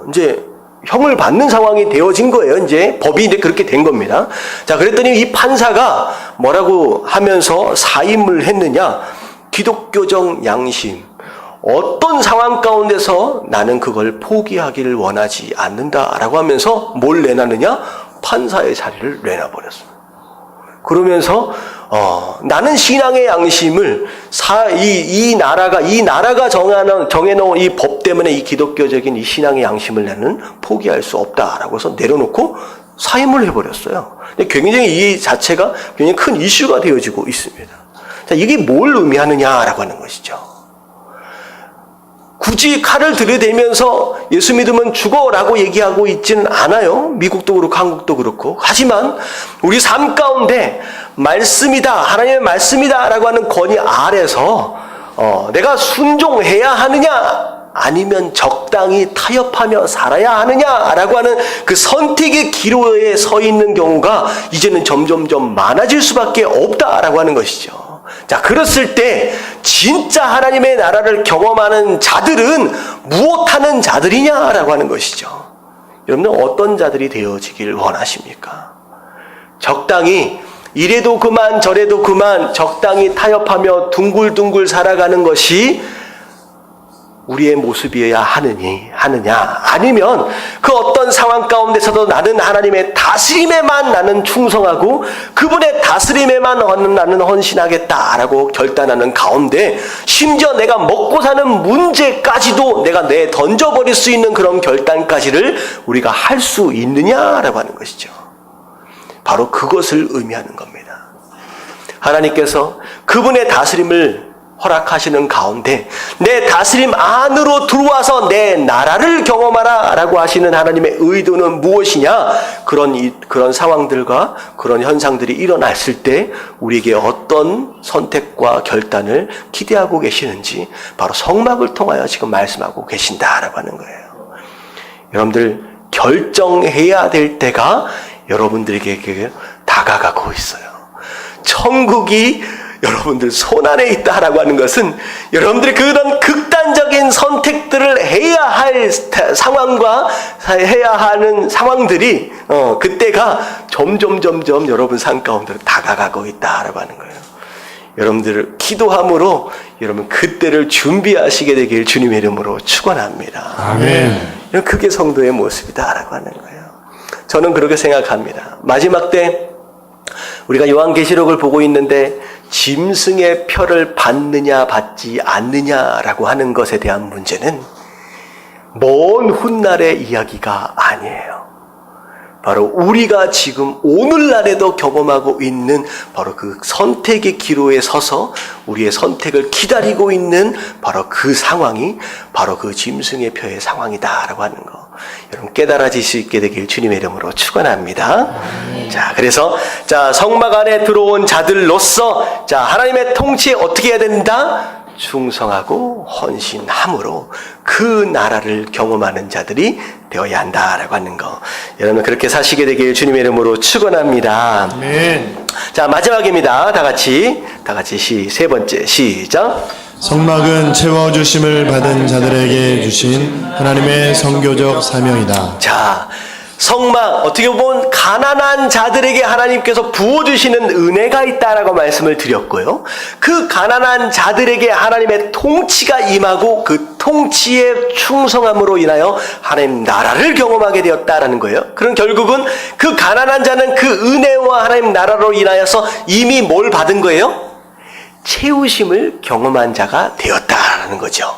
이제 형을 받는 상황이 되어진 거예요. 이제 법이 이제 그렇게 된 겁니다. 자, 그랬더니 이 판사가 뭐라고 하면서 사임을 했느냐? 기독교적 양심. 어떤 상황 가운데서 나는 그걸 포기하기를 원하지 않는다라고 하면서 뭘 내놨느냐? 판사의 자리를 내놔버렸습니다. 그러면서 나는 신앙의 양심을 이 나라가 정해놓은 이 법 때문에 이 기독교적인 이 신앙의 양심을 나는 포기할 수 없다라고 해서 내려놓고 사임을 해버렸어요. 굉장히 이 자체가 굉장히 큰 이슈가 되어지고 있습니다. 자, 이게 뭘 의미하느냐라고 하는 것이죠. 굳이 칼을 들이대면서 예수 믿으면 죽어라고 얘기하고 있지는 않아요. 미국도 그렇고 한국도 그렇고. 하지만 우리 삶 가운데 말씀이다, 하나님의 말씀이다라고 하는 권위 아래서 내가 순종해야 하느냐, 아니면 적당히 타협하며 살아야 하느냐라고 하는 그 선택의 기로에 서 있는 경우가 이제는 점점점 많아질 수밖에 없다라고 하는 것이죠. 자, 그랬을 때 진짜 하나님의 나라를 경험하는 자들은 무엇하는 자들이냐라고 하는 것이죠. 여러분은 어떤 자들이 되어지길 원하십니까? 적당히 이래도 그만 저래도 그만 적당히 타협하며 둥글둥글 살아가는 것이 우리의 모습이어야 하느냐, 아니면 그 어떤 상황 가운데서도 나는 하나님의 다스림에만 나는 충성하고 그분의 다스림에만 나는 헌신하겠다라고 결단하는 가운데 심지어 내가 먹고 사는 문제까지도 내가 던져버릴 수 있는 그런 결단까지를 우리가 할 수 있느냐라고 하는 것이죠. 바로 그것을 의미하는 겁니다. 하나님께서 그분의 다스림을 허락하시는 가운데 내 다스림 안으로 들어와서 내 나라를 경험하라 라고 하시는 하나님의 의도는 무엇이냐? 그런 상황들과 그런 현상들이 일어났을 때 우리에게 어떤 선택과 결단을 기대하고 계시는지 바로 성막을 통하여 지금 말씀하고 계신다라고 하는 거예요. 여러분들 결정해야 될 때가 여러분들에게 다가가고 있어요. 천국이 여러분들 손안에 있다라고 하는 것은 여러분들이 그런 극단적인 선택들을 해야 할 상황과 해야 하는 상황들이 그때가 점점 여러분 삶 가운데로 다가가고 있다라고 하는 거예요. 여러분들 기도함으로 여러분 그때를 준비하시게 되길 주님의 이름으로 축원합니다. 아멘. 그게 성도의 모습이다라고 하는 거예요. 저는 그렇게 생각합니다. 마지막 때 우리가 요한계시록을 보고 있는데 짐승의 표를 받느냐 받지 않느냐라고 하는 것에 대한 문제는 먼 훗날의 이야기가 아니에요. 바로 우리가 지금 오늘날에도 경험하고 있는 바로 그 선택의 기로에 서서 우리의 선택을 기다리고 있는 바로 그 상황이 바로 그 짐승의 표의 상황이다라고 하는 거 여러분 깨달아질 수 있게 되길 주님의 이름으로 축원합니다. 자, 그래서 성막 안에 들어온 자들로서 하나님의 통치에 어떻게 해야 된다? 충성하고 헌신함으로 그 나라를 경험하는 자들이 되어야 한다라고 하는 거. 여러분 그렇게 사시게 되길 주님의 이름으로 축원합니다. 아멘. 자, 마지막입니다. 다 같이 세 번째 시작. 성막은 채워주심을 받은 자들에게 주신 하나님의 선교적 사명이다. 자, 성막 어떻게 보면 가난한 자들에게 하나님께서 부어주시는 은혜가 있다라고 말씀을 드렸고요. 그 가난한 자들에게 하나님의 통치가 임하고 그 통치에 충성함으로 인하여 하나님 나라를 경험하게 되었다라는 거예요. 그럼 결국은 그 가난한 자는 그 은혜와 하나님 나라로 인하여서 이미 뭘 받은 거예요? 채우심을 경험한 자가 되었다. 있다라는 거죠.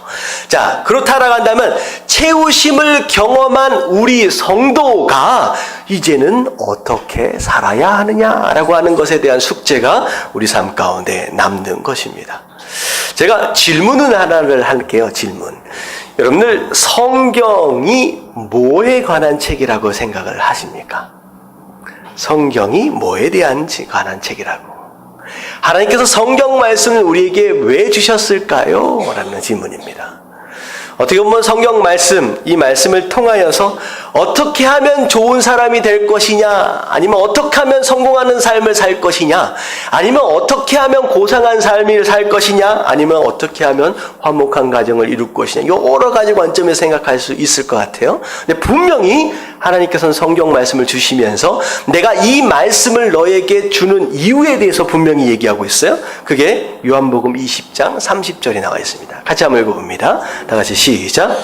자, 그렇다라고 한다면 채우심을 경험한 우리 성도가 이제는 어떻게 살아야 하느냐라고 하는 것에 대한 숙제가 우리 삶 가운데 남는 것입니다. 제가 질문을 하나를 할게요. 질문. 여러분들 성경이 뭐에 관한 책이라고 생각을 하십니까? 성경이 뭐에 대한 관한 책이라고? 하나님께서 성경 말씀을 우리에게 왜 주셨을까요? 라는 질문입니다. 어떻게 보면 성경 말씀, 이 말씀을 통하여서 어떻게 하면 좋은 사람이 될 것이냐, 아니면 어떻게 하면 성공하는 삶을 살 것이냐, 아니면 어떻게 하면 고상한 삶을 살 것이냐, 아니면 어떻게 하면 화목한 가정을 이룰 것이냐, 여러 가지 관점에서 생각할 수 있을 것 같아요. 근데 분명히 하나님께서는 성경 말씀을 주시면서 내가 이 말씀을 너에게 주는 이유에 대해서 분명히 얘기하고 있어요. 그게 요한복음 20장 30절에 나와 있습니다. 같이 한번 읽어봅니다. 다 같이 시작.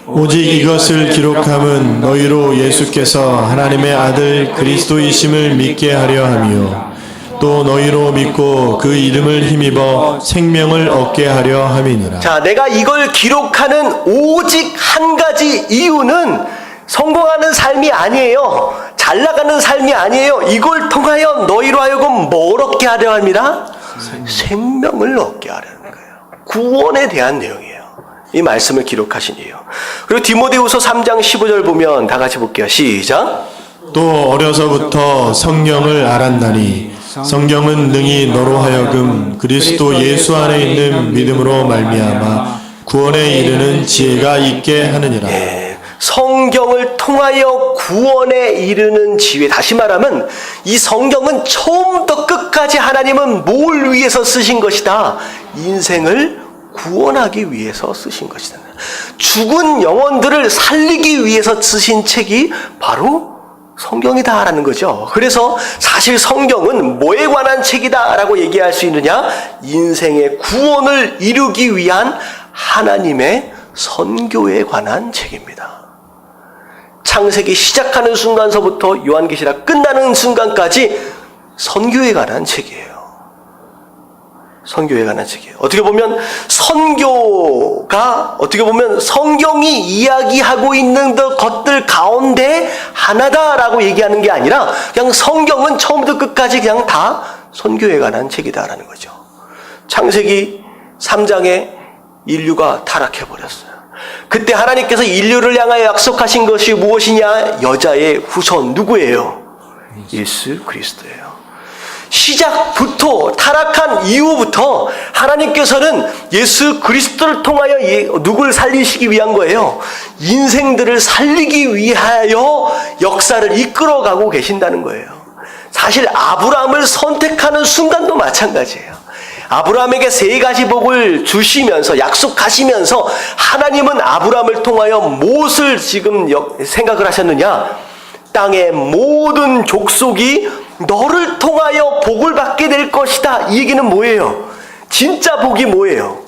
오직 이것을 기록함은 너희로 예수께서 하나님의 아들 그리스도이심을 믿게 하려 함이요 또 너희로 믿고 그 이름을 힘입어 생명을 얻게 하려 함이니라. 자, 내가 이걸 기록하는 오직 한 가지 이유는 성공하는 삶이 아니에요. 잘 나가는 삶이 아니에요. 이걸 통하여 너희로 하여금 뭘 얻게 하려 합니다? 생명을 얻게 하려는 거예요. 구원에 대한 내용이에요. 이 말씀을 기록하신 이유. 그리고 디모데후서 3장 15절 보면 다 같이 볼게요. 시작. 또 어려서부터 성령을 알았나니 성경은 능히 너로 하여금 그리스도 예수 안에 있는 믿음으로 말미암아 구원에 이르는 지혜가 있게 하느니라. 네, 성경을 통하여 구원에 이르는 지혜. 다시 말하면 이 성경은 처음부터 끝까지 하나님은 뭘 위해서 쓰신 것이다? 인생을 구원하기 위해서 쓰신 것이다. 죽은 영혼들을 살리기 위해서 쓰신 책이 바로 성경이다라는 거죠. 그래서 사실 성경은 뭐에 관한 책이다라고 얘기할 수 있느냐? 인생의 구원을 이루기 위한 하나님의 선교에 관한 책입니다. 창세기 시작하는 순간서부터 요한계시록 끝나는 순간까지 선교에 관한 책이에요. 선교에 관한 책이에요. 어떻게 보면 선교가 성경이 이야기하고 있는 것들 가운데 하나다라고 얘기하는 게 아니라 그냥 성경은 처음부터 끝까지 그냥 다 선교에 관한 책이다라는 거죠. 창세기 3장에 인류가 타락해버렸어요. 그때 하나님께서 인류를 향하여 약속하신 것이 무엇이냐? 여자의 후손 누구예요? 예수 그리스도예요. 시작부터 타락한 이후부터 하나님께서는 예수 그리스도를 통하여 누구를 살리시기 위한 거예요? 인생들을 살리기 위하여 역사를 이끌어가고 계신다는 거예요. 사실 아브라함을 선택하는 순간도 마찬가지예요. 아브라함에게 세 가지 복을 주시면서 약속하시면서 하나님은 아브라함을 통하여 무엇을 지금 생각을 하셨느냐? 땅의 모든 족속이 너를 통하여 복을 받게 될 것이다. 이 얘기는 뭐예요? 진짜 복이 뭐예요?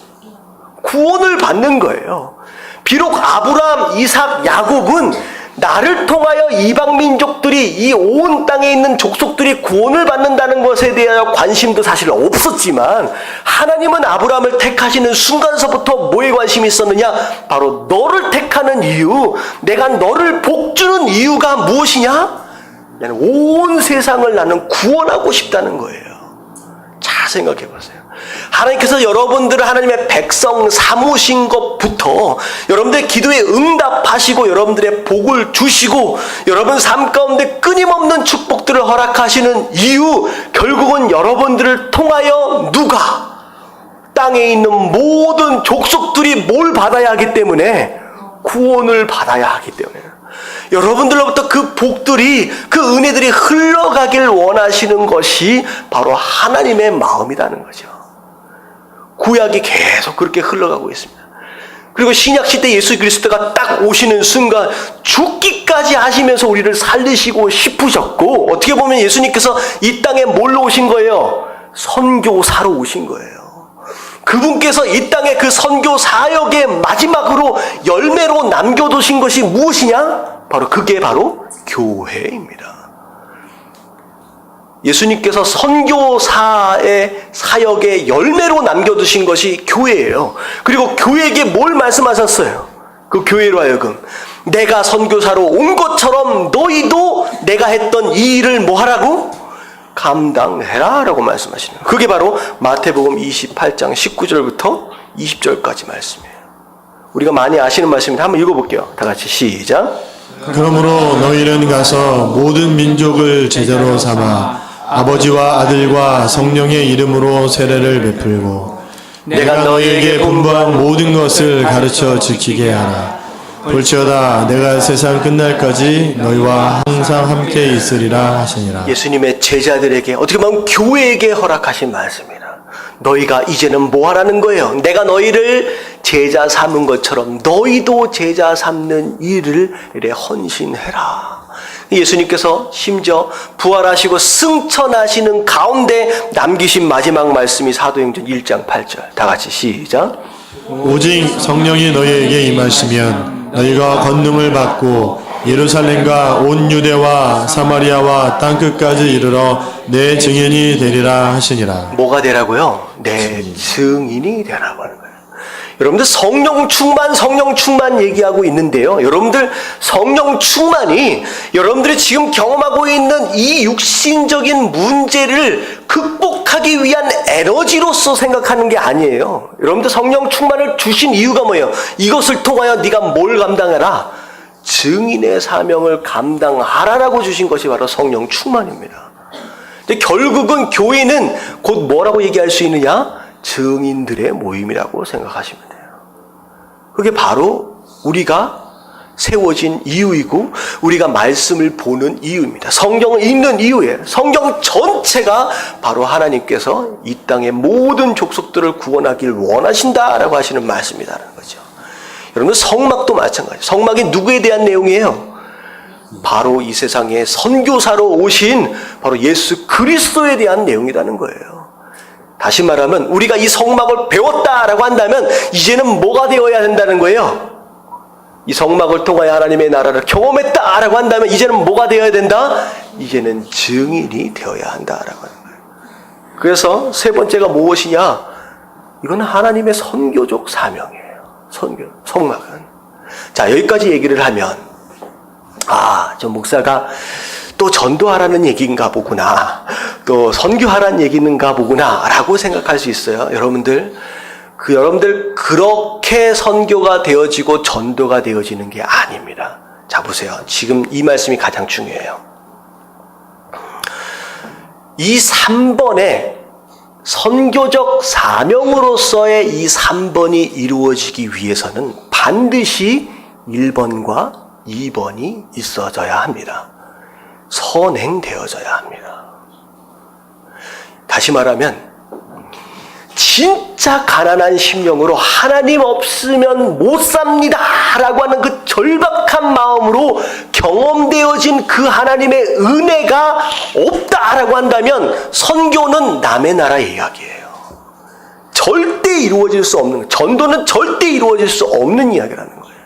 구원을 받는 거예요. 비록 아브라함, 이삭, 야곱은 나를 통하여 이방 민족들이 이 온 땅에 있는 족속들이 구원을 받는다는 것에 대하여 관심도 사실 없었지만 하나님은 아브라함을 택하시는 순간서부터 뭐에 관심이 있었느냐? 바로 너를 택하는 이유, 내가 너를 복주는 이유가 무엇이냐? 나는 온 세상을 나는 구원하고 싶다는 거예요. 잘 생각해 보세요. 하나님께서 여러분들을 하나님의 백성 삼으신 것부터 여러분들의 기도에 응답하시고 여러분들의 복을 주시고 여러분 삶 가운데 끊임없는 축복들을 허락하시는 이유, 결국은 여러분들을 통하여 누가? 땅에 있는 모든 족속들이 뭘 받아야 하기 때문에? 구원을 받아야 하기 때문에. 여러분들로부터 그 복들이, 그 은혜들이 흘러가길 원하시는 것이 바로 하나님의 마음이라는 거죠. 구약이 계속 그렇게 흘러가고 있습니다. 그리고 신약시대 예수 그리스도가 딱 오시는 순간 죽기까지 하시면서 우리를 살리시고 싶으셨고, 어떻게 보면 예수님께서 이 땅에 뭘로 오신 거예요? 선교사로 오신 거예요. 그분께서 이 땅에 그 선교 사역의 마지막으로 열매로 남겨두신 것이 무엇이냐? 그게 바로 교회입니다. 예수님께서 선교사의 사역의 열매로 남겨두신 것이 교회예요. 그리고 교회에게 뭘 말씀하셨어요? 그 교회로 하여금 내가 선교사로 온 것처럼 너희도 내가 했던 이 일을 뭐 하라고? 감당해라 라고 말씀하시는 거예요. 그게 바로 마태복음 28장 19절부터 20절까지 말씀이에요. 우리가 많이 아시는 말씀인데 한번 읽어볼게요. 다 같이 시작. 그러므로 너희는 가서 모든 민족을 제자로 삼아 아버지와 아들과 성령의 이름으로 세례를 베풀고 내가 너희에게 분부한 모든 것을 가르쳐 지키게 하라. 볼지어다 내가 세상 끝날까지 너희와 항상 함께 있으리라 하시니라. 예수님의 제자들에게 어떻게 보면 교회에게 허락하신 말씀이라. 너희가 이제는 뭐 하라는 거예요? 내가 너희를 제자 삼은 것처럼 너희도 제자 삼는 일을 이래 헌신해라. 예수님께서 심지어 부활하시고 승천하시는 가운데 남기신 마지막 말씀이 사도행전 1장 8절. 다 같이 시작. 오직 성령이 너희에게 임하시면 너희가 권능을 받고 예루살렘과 온 유대와 사마리아와 땅끝까지 이르러 내 증인이 되리라 하시니라. 뭐가 되라고요? 내 증인이 되라고 하는 거예요. 여러분들 성령 충만 얘기하고 있는데요. 여러분들 성령 충만이 여러분들이 지금 경험하고 있는 이 육신적인 문제를 극복하기 위한 에너지로서 생각하는 게 아니에요. 여러분들 성령 충만을 주신 이유가 뭐예요? 이것을 통하여 네가 뭘 감당해라? 증인의 사명을 감당하라라고 주신 것이 바로 성령 충만입니다. 근데 결국은 교회는 곧 뭐라고 얘기할 수 있느냐? 증인들의 모임이라고 생각하시면 돼요. 그게 바로 우리가 세워진 이유이고 우리가 말씀을 보는 이유입니다. 성경을 읽는 이유예요. 성경 전체가 바로 하나님께서 이 땅의 모든 족속들을 구원하길 원하신다라고 하시는 말씀이라는 거죠. 여러분 성막도 마찬가지예요. 성막이 누구에 대한 내용이에요? 바로 이 세상에 선교사로 오신 바로 예수 그리스도에 대한 내용이라는 거예요. 다시 말하면 우리가 이 성막을 배웠다라고 한다면 이제는 뭐가 되어야 된다는 거예요? 이 성막을 통하여 하나님의 나라를 경험했다라고 한다면 이제는 뭐가 되어야 된다? 이제는 증인이 되어야 한다라고 하는 거예요. 그래서 세 번째가 무엇이냐? 이건 하나님의 선교적 사명이에요. 성막은. 자, 여기까지 얘기를 하면 저 목사가 또 전도하라는 얘기인가 보구나. 또 선교하라는 얘기인가 보구나. 라고 생각할 수 있어요. 여러분들 그렇게 선교가 되어지고 전도가 되어지는 게 아닙니다. 자, 보세요. 지금 이 말씀이 가장 중요해요. 이 3번에 선교적 사명으로서의 이 3번이 이루어지기 위해서는 반드시 1번과 2번이 있어져야 합니다. 선행되어져야 합니다. 다시 말하면 진짜 가난한 심령으로 하나님 없으면 못 삽니다 라고 하는 그 절박한 마음으로 경험되어진 그 하나님의 은혜가 없다라고 한다면 선교는 남의 나라 이야기예요. 절대 이루어질 수 없는, 전도는 절대 이루어질 수 없는 이야기라는 거예요.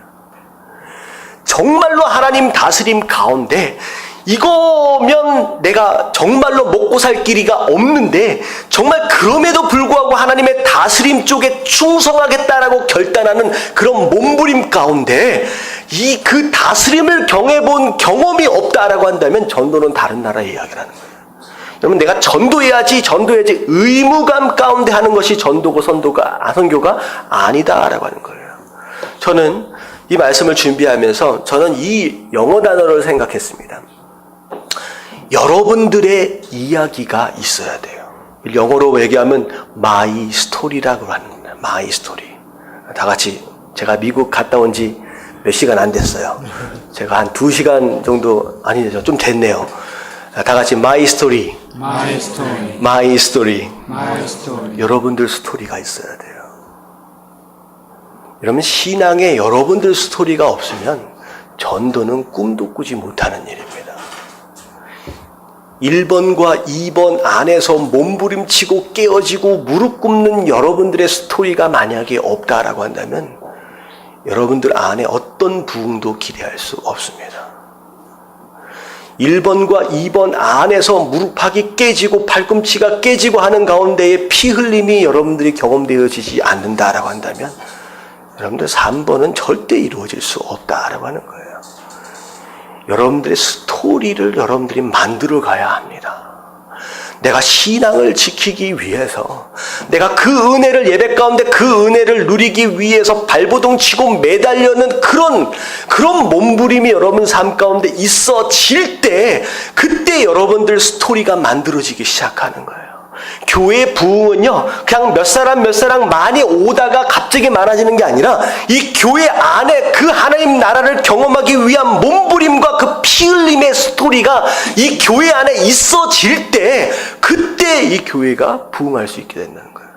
정말로 하나님 다스림 가운데 이거면 내가 정말로 먹고 살 길이가 없는데 정말 그럼에도 불구하고 하나님의 다스림 쪽에 충성하겠다라고 결단하는 그런 몸부림 가운데 이 그 다스림을 경해본 경험이 없다라고 한다면 전도는 다른 나라의 이야기라는 거예요. 여러분 내가 전도해야지 의무감 가운데 하는 것이 전도고 선교가 아니다라고 하는 거예요. 저는 이 말씀을 준비하면서 저는 이 영어 단어를 생각했습니다. 여러분들의 이야기가 있어야 돼요. 영어로 얘기하면 my story라고 합니다. my story. 다 같이 제가 미국 갔다 온 지 몇 시간 안 됐어요. 제가 한 2시간 정도 아니죠. 좀 됐네요. 다 같이 my story. My story. my story. My story. 여러분들 스토리가 있어야 돼요. 여러분 신앙에 여러분들 스토리가 없으면 전도는 꿈도 꾸지 못하는 일입니다. 1번과 2번 안에서 몸부림치고 깨어지고 무릎 꿇는 여러분들의 스토리가 만약에 없다라고 한다면 여러분들 안에 어떤 부흥도 기대할 수 없습니다. 1번과 2번 안에서 무릎팍이 깨지고 팔꿈치가 깨지고 하는 가운데에 피 흘림이 여러분들이 경험되어지지 않는다라고 한다면 여러분들 3번은 절대 이루어질 수 없다라고 하는 거예요. 여러분들의 스토리를 여러분들이 만들어 가야 합니다. 내가 신앙을 지키기 위해서, 내가 그 은혜를 예배 가운데 그 은혜를 누리기 위해서 발버둥 치고 매달려는 그런 몸부림이 여러분 삶 가운데 있어질 때, 그때 여러분들 스토리가 만들어지기 시작하는 거예요. 교회의 부흥은요, 그냥 몇 사람 많이 오다가 갑자기 많아지는 게 아니라 이 교회 안에 그 하나님 나라를 경험하기 위한 몸부림과 그 피 흘림의 스토리가 이 교회 안에 있어질 때, 그때 이 교회가 부흥할 수 있게 된다는 거예요.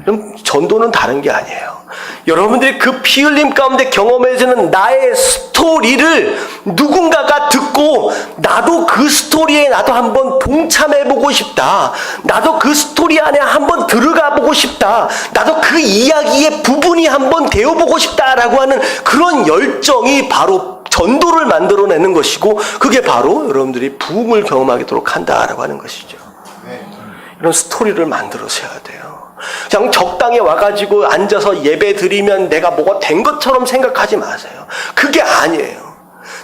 그럼 전도는 다른 게 아니에요. 여러분들이 그 피 흘림 가운데 경험해지는 나의 스토리를 누군가가 듣고 나도 그 스토리에 나도 한번 동참해보고 싶다. 나도 그 스토리 안에 한번 들어가보고 싶다. 나도 그 이야기의 부분이 한번 되어보고 싶다라고 하는 그런 열정이 바로 전도를 만들어내는 것이고, 그게 바로 여러분들이 부흥을 경험하도록 한다라고 하는 것이죠. 이런 스토리를 만들어서야 돼요. 그냥 적당히 와가지고 앉아서 예배 드리면 내가 뭐가 된 것처럼 생각하지 마세요. 그게 아니에요.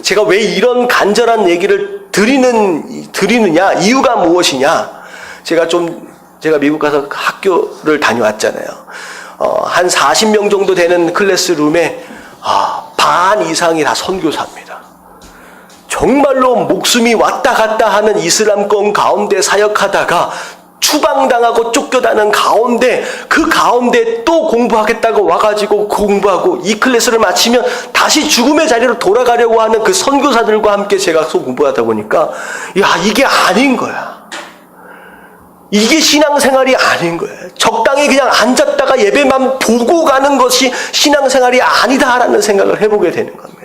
제가 왜 이런 간절한 얘기를 드리느냐, 이유가 무엇이냐. 제가 미국 가서 학교를 다녀왔잖아요. 한 40명 정도 되는 클래스룸에 반 이상이 다 선교사입니다. 정말로 목숨이 왔다 갔다 하는 이슬람권 가운데 사역하다가 추방당하고 쫓겨나는 가운데, 그 가운데 또 공부하겠다고 와가지고 공부하고 이 클래스를 마치면 다시 죽음의 자리로 돌아가려고 하는 그 선교사들과 함께 제가 공부하다 보니까, 이게 아닌 거야. 이게 신앙생활이 아닌 거예요. 적당히 그냥 앉았다가 예배만 보고 가는 것이 신앙생활이 아니다라는 생각을 해보게 되는 겁니다.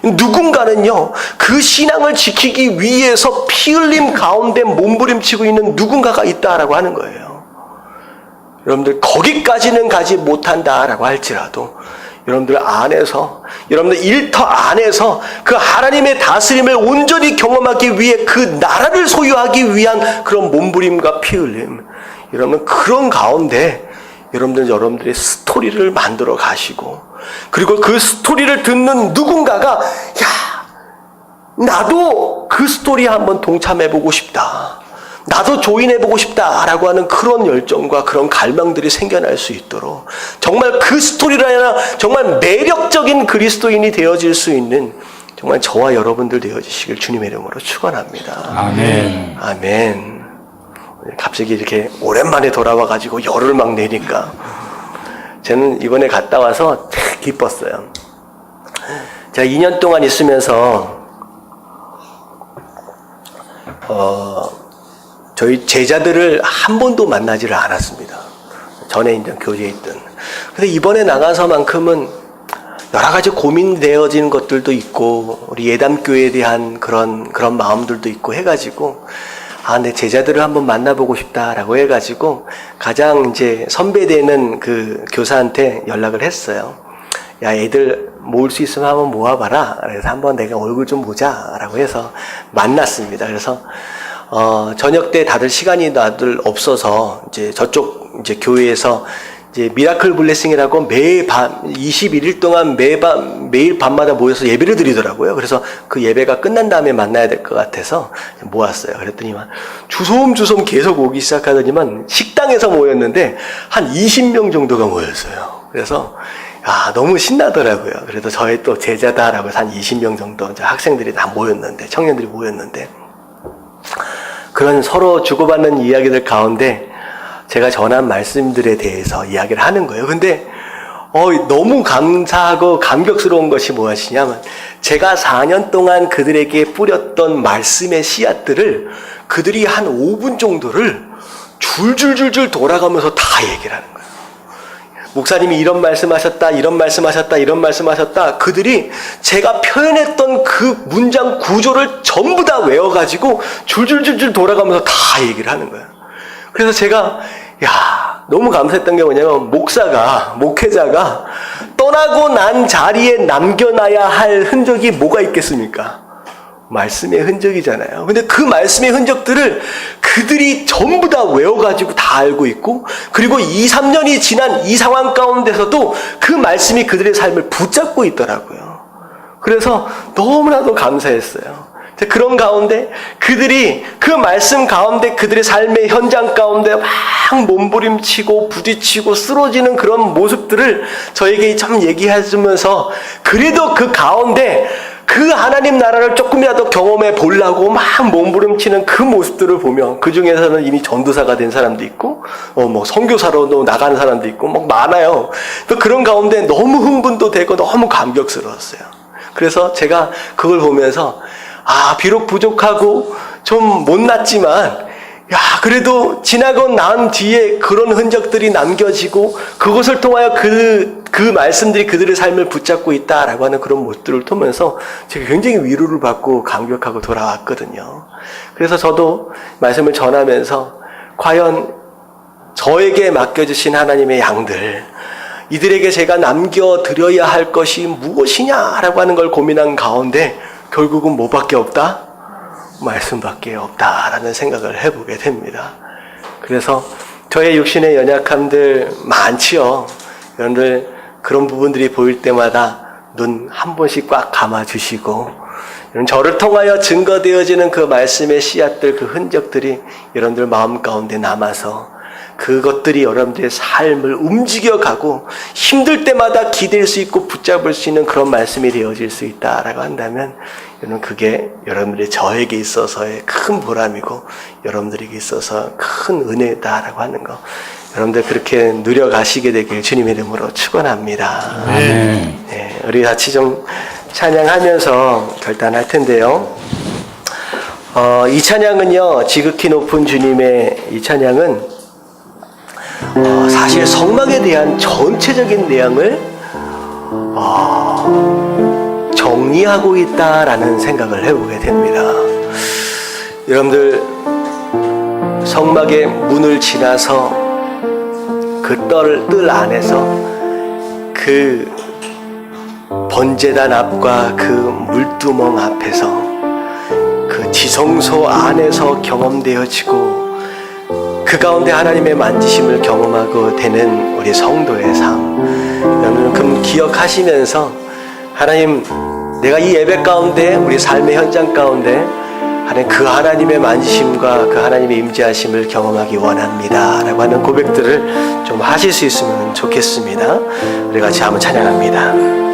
누군가는요, 그 신앙을 지키기 위해서 피 흘림 가운데 몸부림치고 있는 누군가가 있다라고 하는 거예요. 여러분들 거기까지는 가지 못한다라고 할지라도 여러분들 안에서, 여러분들 일터 안에서 그 하나님의 다스림을 온전히 경험하기 위해 그 나라를 소유하기 위한 그런 몸부림과 피 흘림, 여러분 그런 가운데 여러분들의 스토리를 만들어 가시고, 그리고 그 스토리를 듣는 누군가가 나도 그 스토리에 한번 동참해보고 싶다, 나도 조인해보고 싶다라고 하는 그런 열정과 그런 갈망들이 생겨날 수 있도록, 정말 그 스토리를 하나 정말 매력적인 그리스도인이 되어질 수 있는 정말 저와 여러분들 되어지시길 주님의 이름으로 축원합니다. 아멘. 아멘. 갑자기 이렇게 오랜만에 돌아와가지고 열을 막 내니까 저는 이번에 갔다 와서 참 기뻤어요. 제가 2년 동안 있으면서 저희 제자들을 한 번도 만나지를 않았습니다. 전에 이제 교제에 있던. 근데 이번에 나가서만큼은 여러 가지 고민되어지는 것들도 있고, 우리 예담교회에 대한 그런 마음들도 있고 해가지고, 내 제자들을 한번 만나보고 싶다라고 해가지고, 가장 이제 선배되는 그 교사한테 연락을 했어요. 애들 모을 수 있으면 한번 모아봐라. 그래서 한번 내가 얼굴 좀 보자라고 해서 만났습니다. 그래서, 저녁 때 다들 시간이 다들 없어서, 이제 저쪽 이제 교회에서 이제 미라클 블레싱이라고 매일 밤 21일 동안 매일 밤마다 모여서 예배를 드리더라고요. 그래서 그 예배가 끝난 다음에 만나야 될 것 같아서 모았어요. 그랬더니만 주섬주섬 계속 오기 시작하더니만 식당에서 모였는데 한 20명 정도가 모였어요. 그래서 너무 신나더라고요. 그래서 저의 또 제자다라고 해서 한 20명 정도 학생들이 다 모였는데, 청년들이 모였는데, 그런 서로 주고받는 이야기들 가운데 제가 전한 말씀들에 대해서 이야기를 하는 거예요. 근데 너무 감사하고 감격스러운 것이 무엇이냐면, 제가 4년 동안 그들에게 뿌렸던 말씀의 씨앗들을 그들이 한 5분 정도를 줄줄줄줄 돌아가면서 다 얘기를 하는 거예요. 목사님이 이런 말씀하셨다, 이런 말씀하셨다, 이런 말씀하셨다. 그들이 제가 표현했던 그 문장 구조를 전부 다 외워가지고 줄줄줄줄 돌아가면서 다 얘기를 하는 거예요. 그래서 제가 너무 감사했던 게 뭐냐면, 목회자가 떠나고 난 자리에 남겨놔야 할 흔적이 뭐가 있겠습니까? 말씀의 흔적이잖아요. 근데 그 말씀의 흔적들을 그들이 전부 다 외워가지고 다 알고 있고, 그리고 2, 3년이 지난 이 상황 가운데서도 그 말씀이 그들의 삶을 붙잡고 있더라고요. 그래서 너무나도 감사했어요. 그런 가운데 그들이 그 말씀 가운데 그들의 삶의 현장 가운데 막 몸부림치고 부딪히고 쓰러지는 그런 모습들을 저에게 좀 얘기해주면서, 그래도 그 가운데 그 하나님 나라를 조금이라도 경험해 보려고 막 몸부림치는 그 모습들을 보면, 그 중에서는 이미 전도사가 된 사람도 있고, 선교사로도 나가는 사람도 있고, 막 많아요. 또 그런 가운데 너무 흥분도 되고 너무 감격스러웠어요. 그래서 제가 그걸 보면서, 비록 부족하고 좀 못났지만, 그래도 지나고 난 뒤에 그런 흔적들이 남겨지고, 그것을 통하여 그 말씀들이 그들의 삶을 붙잡고 있다라고 하는 그런 모습들을 통해서 제가 굉장히 위로를 받고 감격하고 돌아왔거든요. 그래서 저도 말씀을 전하면서, 과연 저에게 맡겨주신 하나님의 양들, 이들에게 제가 남겨드려야 할 것이 무엇이냐라고 하는 걸 고민한 가운데, 결국은 뭐밖에 없다? 말씀밖에 없다라는 생각을 해보게 됩니다. 그래서 저의 육신의 연약함들 많지요. 여러분들 그런 부분들이 보일 때마다 눈 한 번씩 꽉 감아주시고, 저를 통하여 증거되어지는 그 말씀의 씨앗들, 그 흔적들이 여러분들 마음 가운데 남아서 그것들이 여러분들의 삶을 움직여가고 힘들 때마다 기댈 수 있고 붙잡을 수 있는 그런 말씀이 되어질 수 있다라고 한다면, 여러분 그게 여러분들이 저에게 있어서의 큰 보람이고 여러분들에게 있어서 큰 은혜다라고 하는 거, 여러분들 그렇게 누려가시게 되길 주님의 이름으로 축원합니다. 네, 우리 같이 좀 찬양하면서 결단할 텐데요. 이 찬양은요, 지극히 높은 주님의 이 찬양은 사실 성막에 대한 전체적인 내용을 정리하고 있다라는 생각을 해보게 됩니다. 여러분들 성막의 문을 지나서 그 뜰 안에서 그 번제단 앞과 그 물두멍 앞에서 그 지성소 안에서 경험되어지고, 그 가운데 하나님의 만지심을 경험하고 되는 우리 성도의 삶, 여러분 기억하시면서, 하나님, 내가 이 예배 가운데, 우리 삶의 현장 가운데 하나님, 그 하나님의 만지심과 그 하나님의 임재하심을 경험하기 원합니다 라고 하는 고백들을 좀 하실 수 있으면 좋겠습니다. 우리 같이 한번 찬양합니다.